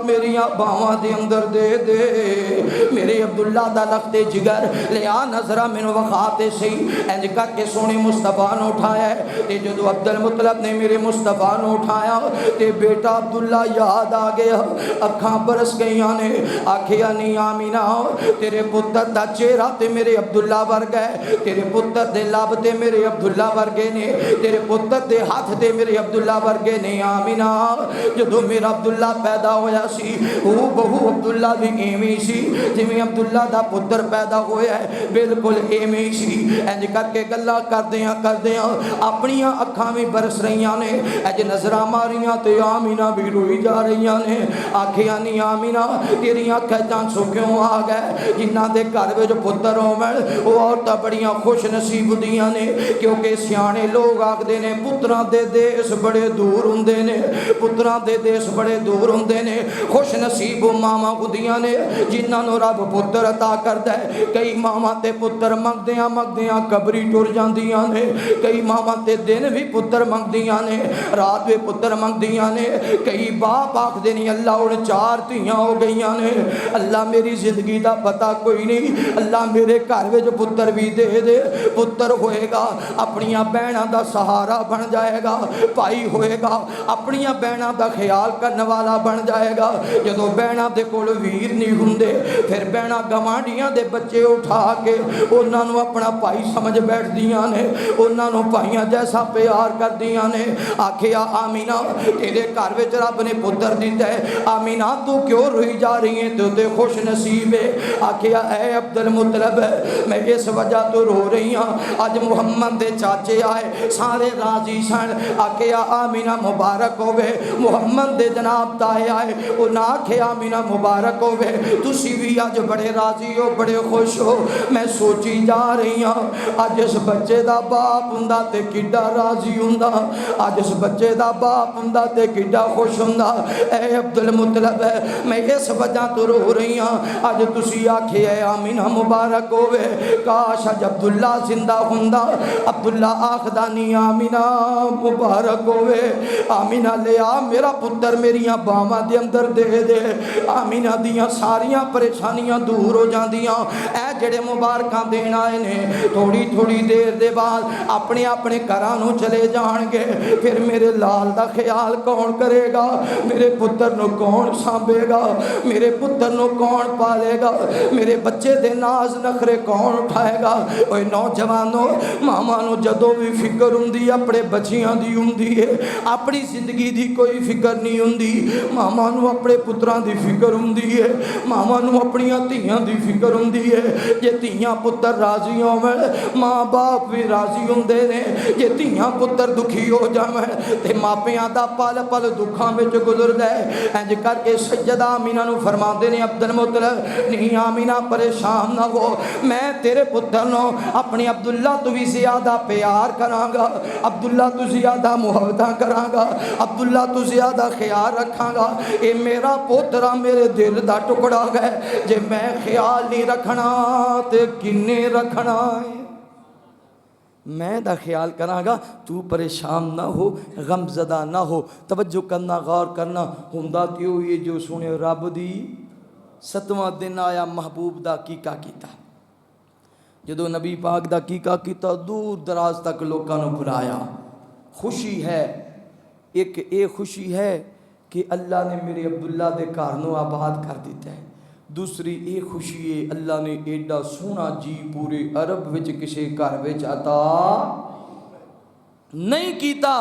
मेरिया बावां दे अंदर दे दे मेरे अब्दुल्ला दा लखते जिगर ले आ नजरा मैनू वखा ते सही इंज करके सोने मुस्तफा ने उठाया ते जदों अब्दुल मुतलब ने मेरे मुस्तफा ने उठाया ते बेटा अब्दुल्ला याद आ गया अखां बरस गईयां ने आखिया नहीं आमीना तेरे पुत्र दा चेहरा ते मेरे अब्दुल्ला वर्गा है तेरे पुत्र दे लब ते मेरे अब्दुल्ला वर्गे ने तेरे पुत्र दे हाथ ते मेरे अब्दुल्ला वर्गे ने आमीना जदों मेरा अब्दुल्ला पैदा होया सी वो बहु अब्दुल्ला भी एवें सी जिवें अब्दुल्ला दा पुत्र पैदा होया है बिल्कुल एवें सी इंज करके गल्लां करदियां अपनियां अखां भी बरस रहीआं ने अज नजरां मारियां ते आमीना भी रोई जा रहीआं ने आखिया नहीं आमीना तेरियां अखां चांसू क्यों आ गए जिन्हां दे घर विच पुत्र होवण वो औरतां बड़ियां खुश नसीब हुंदियां ने क्योंकि सियाणे लोग आखदे ने पुत्रां दे देश बड़े दूर हुंदे ने पुत्रां दे देश बड़े दूर हुंदे ने खुश नसीब मावां हुंदियां ने जिन्हां नूं रब पुत्र अता करदा है कई मावां ते पुत्र मंगदियां कबरी टुर जांदियां ने कई मावां ते दिन भी पुत्र मंगदियां ने रात भी पुत्र मंगदियां ने कई बाप आखदे ने अल्लाह हुण 4 धीआं हो गईयां ने अल्लाह मेरी जिंदगी दा पता कोई नहीं अल्लाह मेरे घर विच पुत्र भी दे दे पुत्र होएगा अपनियां भैणां दा सहारा बन जाएगा भाई होएगा अपनियां भैणां दा ख्याल करने वाला बन जाएगा जदों भैणां दे कोल वीर नहीं हुंदे फिर भैणां गवांढियां दे बच्चे उठा के उन्हां नूं अपना भाई समझ बैठदियां ने उन्हां नूं भाइयां जैसा प्यार करदियां ने आखिया आमीना तेरे घर विच रब ने पुत्र दिता है आमीना तू क्यों रोई जा रही है तू ते खुश नसीब है आखिया ऐ अब्दुल मुतलब मैं इस वजह तो रो रही हाँ अज मुहम्मद दे चाचे आए सारे राजी सन आखिया आमीना मुबारक होवे मुहम्मद दे जनाब ताए आए उन्हें आखिया आमीना मुबारक होवे तुसी भी अज बड़े राजी हो बड़े खुश हो मैं सोची जा रही हाँ अज इस बच्चे दा बाप हुंदा ते किड्डा राजी हुंदा अज इस बच्चे दा बाप हुंदा ते किड्डा खुश हुंदा ऐ अब्दुल मुतलब मैं इस वजह तो रो रही हाँ अज तुसी आखिया आमीना मुबारक होवे काश अज अब्दुल्ला जिंदा हुंदा अब्दुल्ला आखदा नहीं आमीना मुबारक होवे आमीना ले आ मेरा पुत्र मेरियां बावां दे अंदर दे दे आमीना दियां सारियां परेशानियां दूर हो जांदियां ऐ जेड़े मुबारकां देण आए ने थोड़ी थोड़ी देर दे बाद अपने अपने घरां नूं चले जाणगे फिर मेरे लाल दा ख्याल कौन करेगा मेरे पुत्र नूं कौन सांभेगा मेरे पुत्र नूं कौन पालेगा मेरे बच्चे दे नाज नखरे कौन उठाएगा ओए नौजवानों मामा नूं जदों भी फिक्र हुंदी अपने बच्चियां दी हुंदी है अपनी जिंदगी दी कोई फिक्र नहीं हुंदी मामा नूं अपने पुत्रां दी फिक्र हुंदी है मामा नूं अपनियां धीआं दी फिक्र हुंदी है जे धीआं पुत्र राजी होवण माँ बाप भी राजी हुंदे ने जे धीआं पुत्र दुखी हो जावण ते मापियां दा पल पल दुखां विच गुजरदा है इंज करके सैयदा आमीना नूं फरमांदे ने अब्दुल मुतलब नहीं आमीना परेशान ना हो मैं तेरे पुत्र नूं अपने अब्दुल्ला तो भी ज्यादा प्यार करांगा अब्दुल्ला तो ज्यादा मुहब्बत करांगा अब्दुल्ला तो ज्यादा ख्याल रखांगा ये मेरा पोतरा मेरे दिल दा टुकड़ा है जे मैं ख्याल नहीं रखना ते किन्ने रखना है मैं दा ख्याल करांगा तू परेशान ना हो गमजदा ना हो तवज्जो करना गौर करना हुंदा क्यों ये जो सुने रब दी 7वां दिन आया महबूब दा कीका कीता जदों नबी पाक दा कीका कीता दूर दराज तक लोगों को बुलाया। खुशी है, एक ये खुशी है कि अल्लाह ने मेरे अब्दुल्ला दे घर नूं आबाद कर दिता है। दूसरी ये खुशी है अल्लाह ने एडा सोहना जी पूरे अरब विच किसी घर विच अता नहीं कीता।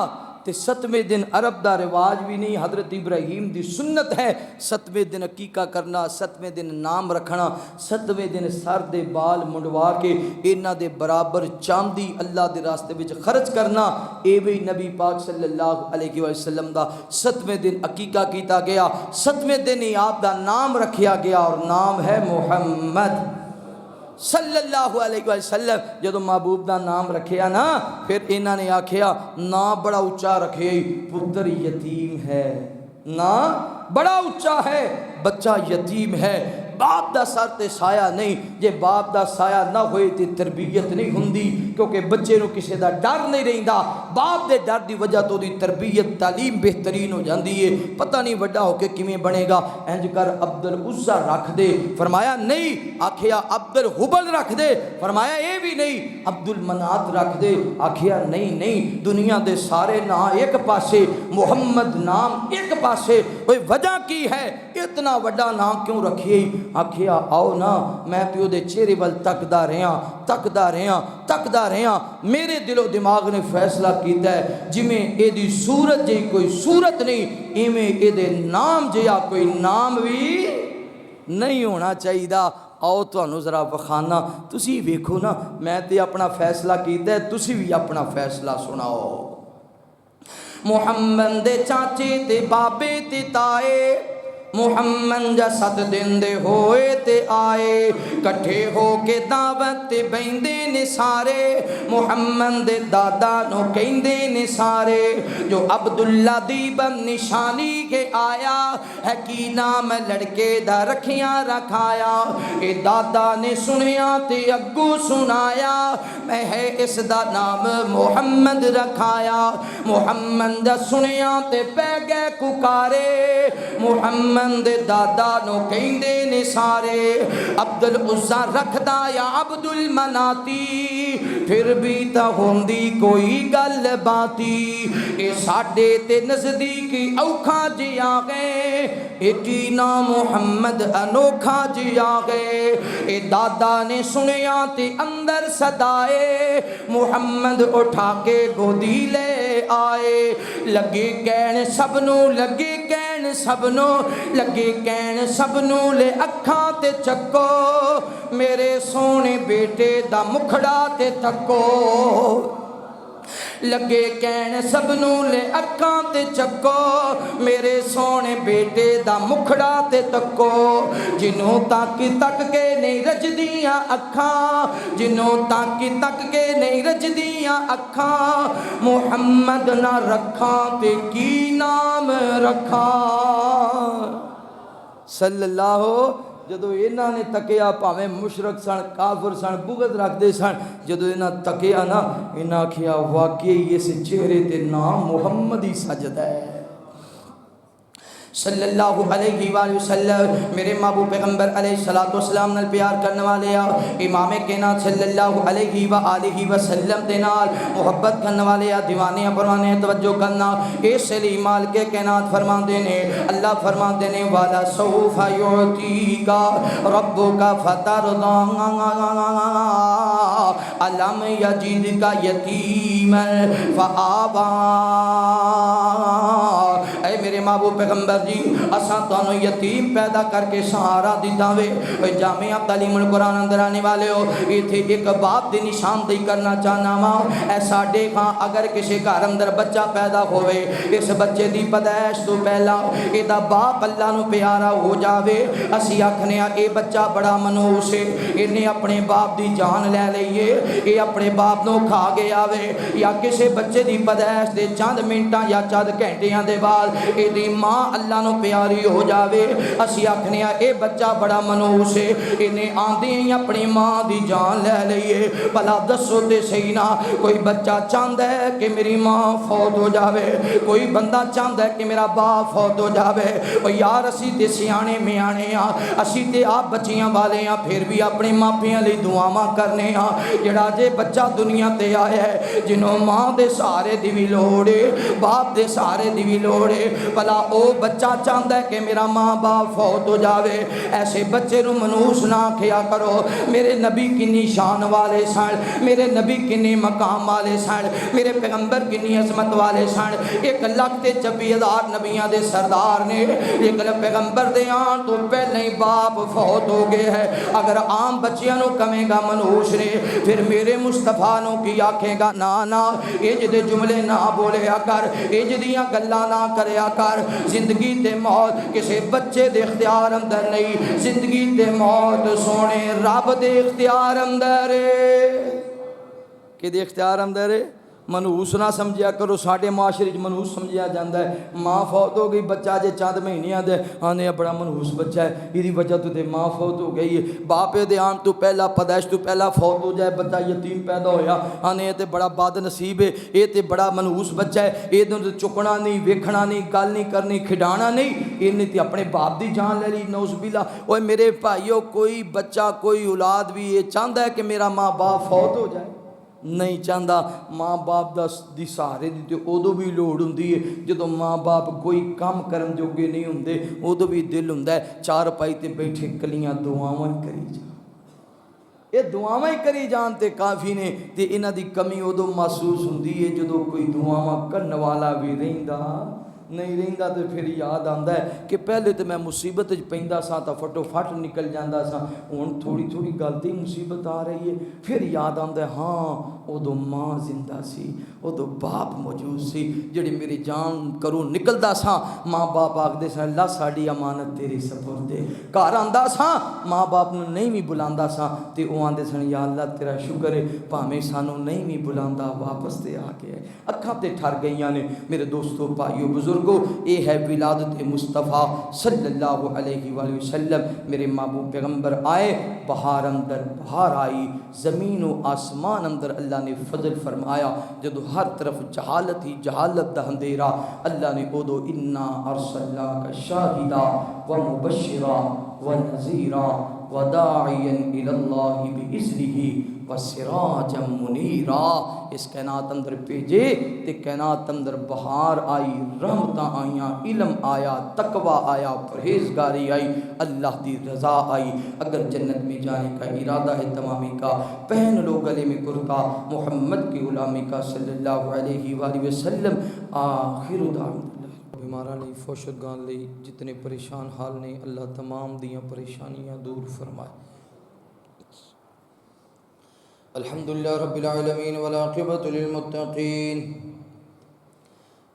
ते 7वें दिन अरब दा रिवाज भी नहीं, हज़रत इब्राहीम दी सुन्नत है 7वें दिन अकीका करना, 7वें दिन नाम रखना, 7वें दिन सर दे बाल मुंडवा के इन्हां दे बराबर चांदी अल्लाह दे रास्ते विच खर्च करना। एवें नबी पाक सल्लल्लाहु अलैहि वसल्लम दा 7वें दिन अकीका कीता गया। 7वें दिन ही आप दा नाम रखा गया और नाम है मुहम्मद सल्लल्लाहु अलैहि वसल्लम। जदों महबूब दा नाम रखिया ना, फिर इन्हां ने आखिया ना बड़ा उच्चा रखे, पुत्र यतीम है, ना बड़ा उच्चा है, बच्चा यतीम है, बाप दा सर ते साया नहीं। जे बाप दा साया ना होए तो तरबियत नहीं हुंदी, क्योंकि बच्चे नूं किसी दा डर नहीं रहिंदा। बाप दे डर दी वजह तो दी तरबियत तालीम बेहतरीन हो जाती है। पता नहीं वड्डा होके किवें बनेगा, इंज कर अब्दुल उज़्ज़ा रख दे, फरमाया नहीं। आखिया अब्दुल हुबल रख दे, फरमाया ये भी नहीं। अब्दुल मनात रख दे, आखिया नहीं नहीं, दुनिया दे सारे ना एक पासे, मुहम्मद नाम एक पासे। कोई वजह की है इतना वड्डा नाम क्यों रखिए? आखिया आओ ना, मैं तो उहदे चेहरे वाल तकदा रहा। मेरे दिलो दिमाग ने फैसला किया है जिमें एदी सूरत जी कोई सूरत नहीं, इवें एदे नाम जिहा कोई नाम भी नहीं होना चाहिए। आओ तुहानू जरा वखाना, तुसी वेखो ना, मैं तो अपना फैसला किया, तुसी भी अपना फैसला सुनाओ। मुहम्मद दे चाचे ते बाबे ते ताए, मुहम्मद जा 7 दिन दे होए ते आए, कट्ठे हो के दावत ते बहिंदे ने सारे। मुहम्मद दे दादा नो कहंदे ने सारे, जो अब्दुल्ला दी बन निशानी के आया है, की नाम लड़के दा रखिया रखाया। ए दादा ने सुनिया ते अग्गू सुनाया, मैं है इस दा नाम मुहम्मद रखाया। मुहम्मद दा सुनिया ते पै गए कुकारे, मुहम्मद दे दादा नो कहंदे ने सारे। अब्दुल उज़्ज़ा रखदा या अब्दुल मनाती, फिर भी ता होंदी कोई गल बाती। ए साडे ते नज़दीकी औखा जी आ गए, एकी ना मुहम्मद अनोखा जी आ गए। ए दादा ने सुनिया ते अंदर सदाए, मुहम्मद उठा के गोदी ले आए। लगे कहन सबनू, लगे कहन सबनू, लगे कहन सबनू ले अखां ते चक्को, मेरे सोने बेटे दा मुखड़ा ते तक्को। लगे कहन सबनू ले अखां ते चक्को, मेरे सोने बेटे दा मुखड़ा ते तक्को। जिन्हों ताकी तक के नहीं रजदियां अखां, जिन्हों ताकी तक के नहीं रजदियां अखां, मुहम्मद ना रखा ते की नाम रखा। सल्लल्लाहु। जदों इन्हां ने तकिया, भावें मुशरक सन, काफिर सन, बुगत रखते सन, जदों इन्हां तकिया ना, इन्हां आखिया वाकई इस चेहरे ते नाम मुहम्मद ही सजदा है। सल्लल्लाहु अलैहि वसल्लम। मेरे महबूब पैगंबर अलैहिस्सलातु वस्सलाम नाल प्यार करने वाले इमाम कायनात सल्लल्लाहु अलैहि वसल्लम दे नाल मोहब्बत करने वाले दीवाने परवाने तवज्जो करना। इसलिए माल के कायनात फरमाते ने, अल्लाह फरमाते ने, वाला सौफा युतीका रब्बुका फतरदा, अलम यजिदका यतीमन फआवा। ऐ मेरे महबूब पैगंबर जी, असा तुहानू यतीम पैदा करके सहारा दिता वे। जामिया तालीमुल कुरान अंदर आने वाले हो, इत्थे एक बाप की निशानदेही करना चाहना वा। ऐ साडे खां अगर किसी घर अंदर बच्चा पैदा होवे, इस बच्चे की पैदाइश तो पहला इहदा बाप अल्लाह नू प्यारा हो जावे, असी आखने ये बच्चा बड़ा मनूस है, इन्हें अपने बाप की जान ले लईए, ये अपने बाप नू खा गया वे। या किसी बच्चे की पैदाइश के चंद मिनटा या चंद घंटिया के बाद इहदी मां अल्लाह नूं प्यारी हो जावे। असीं आखने आ ये बच्चा बड़ा मनूस है, इन्हें आंदे ही अपनी मां की जान ले लईए। भला दसो ते सही ना, कोई बच्चा चाहता है कि मेरी मां फौत हो जावे, कोई बंदा चाहता है कि मेरा बाप फौत हो जावे। और यार असी ते सियाने म्याने आ, असी ते आप बच्चियां वाले आ, फिर भी अपने मापियां लई दुआवां करने आ। जिहड़ा जे बच्चा दुनिया ते आया है, जिन्हों मां दे सहारे दी भी लोड़ है, बाप दे सहारे दी भी लोड़ है, भला ओ बच्चा चाहता है कि मेरा माँ बाप फौत हो जावे। ऐसे बच्चे नूं मनूस ना आखिया करो। मेरे नबी किन्नी शान वाले सन, मेरे नबी किन्ने मकाम वाले सन, मेरे पैगंबर किन्नी अजमत वाले सन। 1,26,000 नबियां दे सरदार ने, लेकिन पैगंबर दे आन तो पहले ही बाप फौत हो गए है। अगर आम बच्चियां नूं कवेगा मनूस ने, फिर मेरे मुस्तफा नूं की आखेगा? ना ना, इंज दे जुमले ना बोलिया कर, इंज दियां गल्लां ना करया कर। जिंदगी ते मौत किसी बच्चे दे इख्तियार अंदर नहीं, जिंदगी ते मौत सोने रब दे इख्तियार अंदर है। कि इख्तियार अंदर है। मनूस ना समझिया करो, साढ़े माशरे मनूस समझिया जाता है। माँ फौत हो गई, बच्चा जे चंद महीनिया दे आने बड़ा मनूस बच्चा है, इसकी वजह तो माँ फौत हो गई है। बापे दे आन तो पहला, पैदाइश तो पहला फौत हो जाए, बच्चा यतीम पैदा होया, आने तो बड़ा बद नसीब है, ये तो बड़ा मनूस बच्चा है। ये तो चुकना नहीं, वेखना नहीं, गल नहीं करनी, खिडाना नहीं, इन्हें तो अपने बाप की जान ले ली। नौज़बिल्ला। और मेरे भाईओ, कोई बच्चा कोई औलाद भी ये चाहता है कि मेरा माँ बाप फौत हो जाए? नहीं चाहता। माँ बाप दी सहारे दी तो उदों भी लोड़ हुंदी है जो माँ बाप कोई काम करन जोगे नहीं हुंदे, उदों भी दिल हुंदा है चार पाई ते बैठे कलियां दुआवां ही करी जा। ये दुआवां ही करी जान ते काफ़ी ने, ते इन्हां दी कमी उदों महसूस हुंदी है जो कोई दुआवां करन वाला भी रहिंदा नहीं रहिंदा। तो फिर याद आता है कि पहले तो मैं मुसीबत पैंदा सा तो फटोफट निकल जाता सा, हुण थोड़ी थोड़ी गल ते मुसीबत आ रही है। फिर याद आता है, हाँ उदों माँ जिंदा सी, उदों बाप मौजूद सी, जिहड़े मेरी जान करूँ निकलदा सा, माँ बाप आखदे सन अल्लाह साडी अमानत तेरे सपुर्द है। घर आंदा सा, माँ बाप नूं नहीं भी बुलांदा सा, ते ओह आंदे सन या अल्लाह तेरा शुक्र है, भावें सानू नहीं भी बुलांदा वापस ते आ गया। अखां ते ठर गईयां ने। मेरे दोस्तों, भाइयों, बुजुर्गों, ये है विलादत मुस्तफ़ा सल्लल्लाहु अलैहि वसल्लम। मेरे महबूब पैगंबर आए, बहार अंदर बहार आई, ज़मीन व आसमान अंदर अल्लाह ने फजल फरमाया। जदों हर तरफ जहालत ही जहालत दा अंधेरा, अल्लाह ने उदों इन्ना अरसलनाका शाहिदा व मुबश्शिरा व नज़ीरा व दाइयन इलल्लाहि बिइज़्निही व सिराजम मुनीरा, इस कैनात अंदर भेजे ते कैनात अंदर बहार आई, रहमतां आईयां, इलम आया, तकवा आया, परहेजगारी आई, अल्लाह की रज़ा आई। अगर जन्नत में जाने का इरादा है तमामी का, पहन लो गले में कुर्ता मोहम्मद की गुलामी का सल्लल्लाहु अलैहि वसल्लम। आखिर बीमारा लई, फोशगान लई, जितने परेशान हाल ने, अल्लाह तमाम दियाँ परेशानियाँ दूर फरमाए। अल्हम्दुलिल्लाह रब्बिल आलमीन वल आक़िबतु लिल मुत्तक़ीन।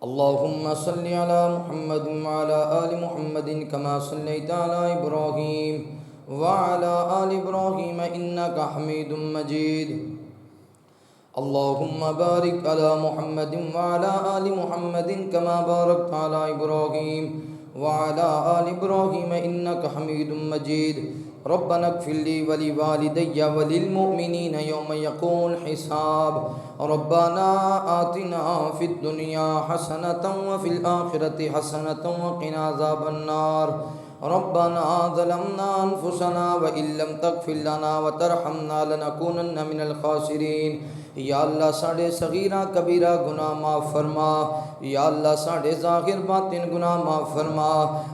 अल्लाहुम्मा सल्लि अला मुहम्मद व अला आलि मुहम्मदिन कमा सल्लैता अला इब्राहीम व अला आलि इब्राहीम इन्नका हमीदुम मजीद। अल्लाहुम्मा बारिक अला मुहम्मदिन व अला आलि मुहम्मदिन कमा बारकता अला इब्राहीम व अला आलि इब्राहीम इन्नका हमीदुम मजीद। रब्बना इग़फ़िर ली व लिवालिदैया व लिलमुमिनीना यौम यक़ूमुल हिसाब। रब्बना आतिना फ़िद दुनिया हसनतन व फ़िल आख़िरति हसनतन व क़िना अज़ाबन्नार। रब्बना ज़लमना अनफुसना व इल्लम तग़फ़िर लना व तरहमना लनकूनन्न मिनल ख़ासिरीन। या अल्लाह साढ़े सगीरा कबीरा गुनाह माफ़ फरमा, या अल्लाह साढ़े ज़ाहिर बातिन गुनाह माफ़ फरमा।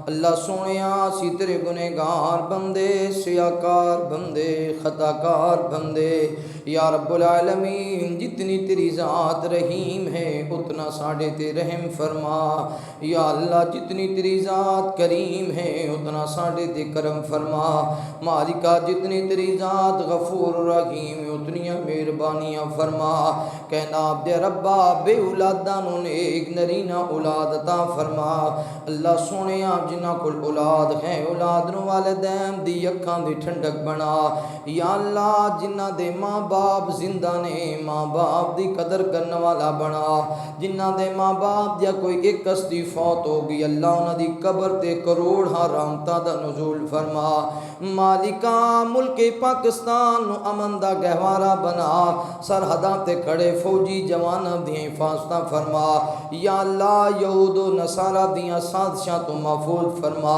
अल्लाह सोनिया असी तेरे गुनहगार बंदे, सियाकार बंदे, खताकार बंदे। या रब्बुल आलमीन, जितनी तेरी ज़ात रहीम है उतना साढ़े ते रहम फरमा। या अल्लाह, जितनी तेरी ज़ात करीम है उतना साढ़े ते करम फरमा। मालिका जितनी तेरी ज़ात गफूर रहीम उतनी मेहरबानियाँ फरमा। कहना दे रब्बा बे औलादा नूं नेक नरीना औलाद अता फरमा। अल्लाह सोने जिन्हां कोल औलाद है औलाद नूं वालिदैन दी अखां दी ठंडक बना। या अल्लाह जिन्हां दे माँ बाप जिंदा ने माँ बाप दी कदर करने वाला बना। जिन्हां दे माँ बाप दिया कोई एक हस्ती फौत हो गई अल्लाह उन्हां दी कबर ते करोड़ रहमतां दा नुज़ूल फरमा। मालिका मुल्के पाकिस्तान नूं अमन दा गहवारा बना। सरहदां ते खड़े फौजी जवानां दी हिफाजत फरमा। या अल्लाह यहूद नसारा दियां साजिशां तो महफूज फरमा।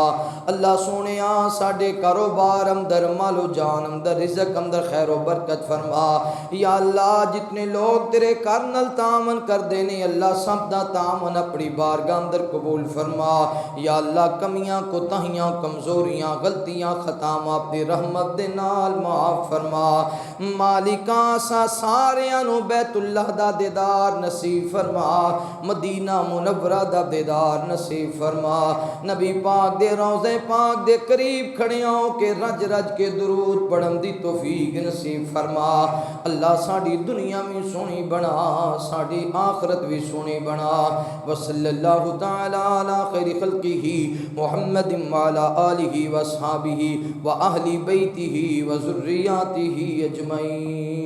अल्लाह सोने साडे कारोबार अंदर मालो जान अंदर रिज़्क अंदर खैरो बरकत फरमा। या अल्लाह जितने लोग तेरे घर नल तामन करते ने अल्लाह सब दा तामन अपनी बारगाह अंदर कबूल फरमा। या अल्लाह कमियां कोताहियां कमजोरियां गलतियां खताम अपनी रहमत दे नाल माफ फरमा। मालिका सा सारियां नू बैतुल्लाह दा दीदार नसीब फरमा। मदीना मुनव्वरा दा दीदार नसीब फरमा। नबी पाक दे रोज़े पाक दे करीब खड़े हो के रज रज के दुरूद पढ़न दी तौफीक नसीब फरमा। अल्लाह साड़ी दुनिया भी सोहनी बना साड़ी आखरत भी सोहनी बना। वसल्लल्लाहु तआला अला खैरि खल्किही मुहम्मदिन व अला आलिहि व अस्हाबिही व अहली बैतिही व ज़ुर्रिय्यातिही अजमईन।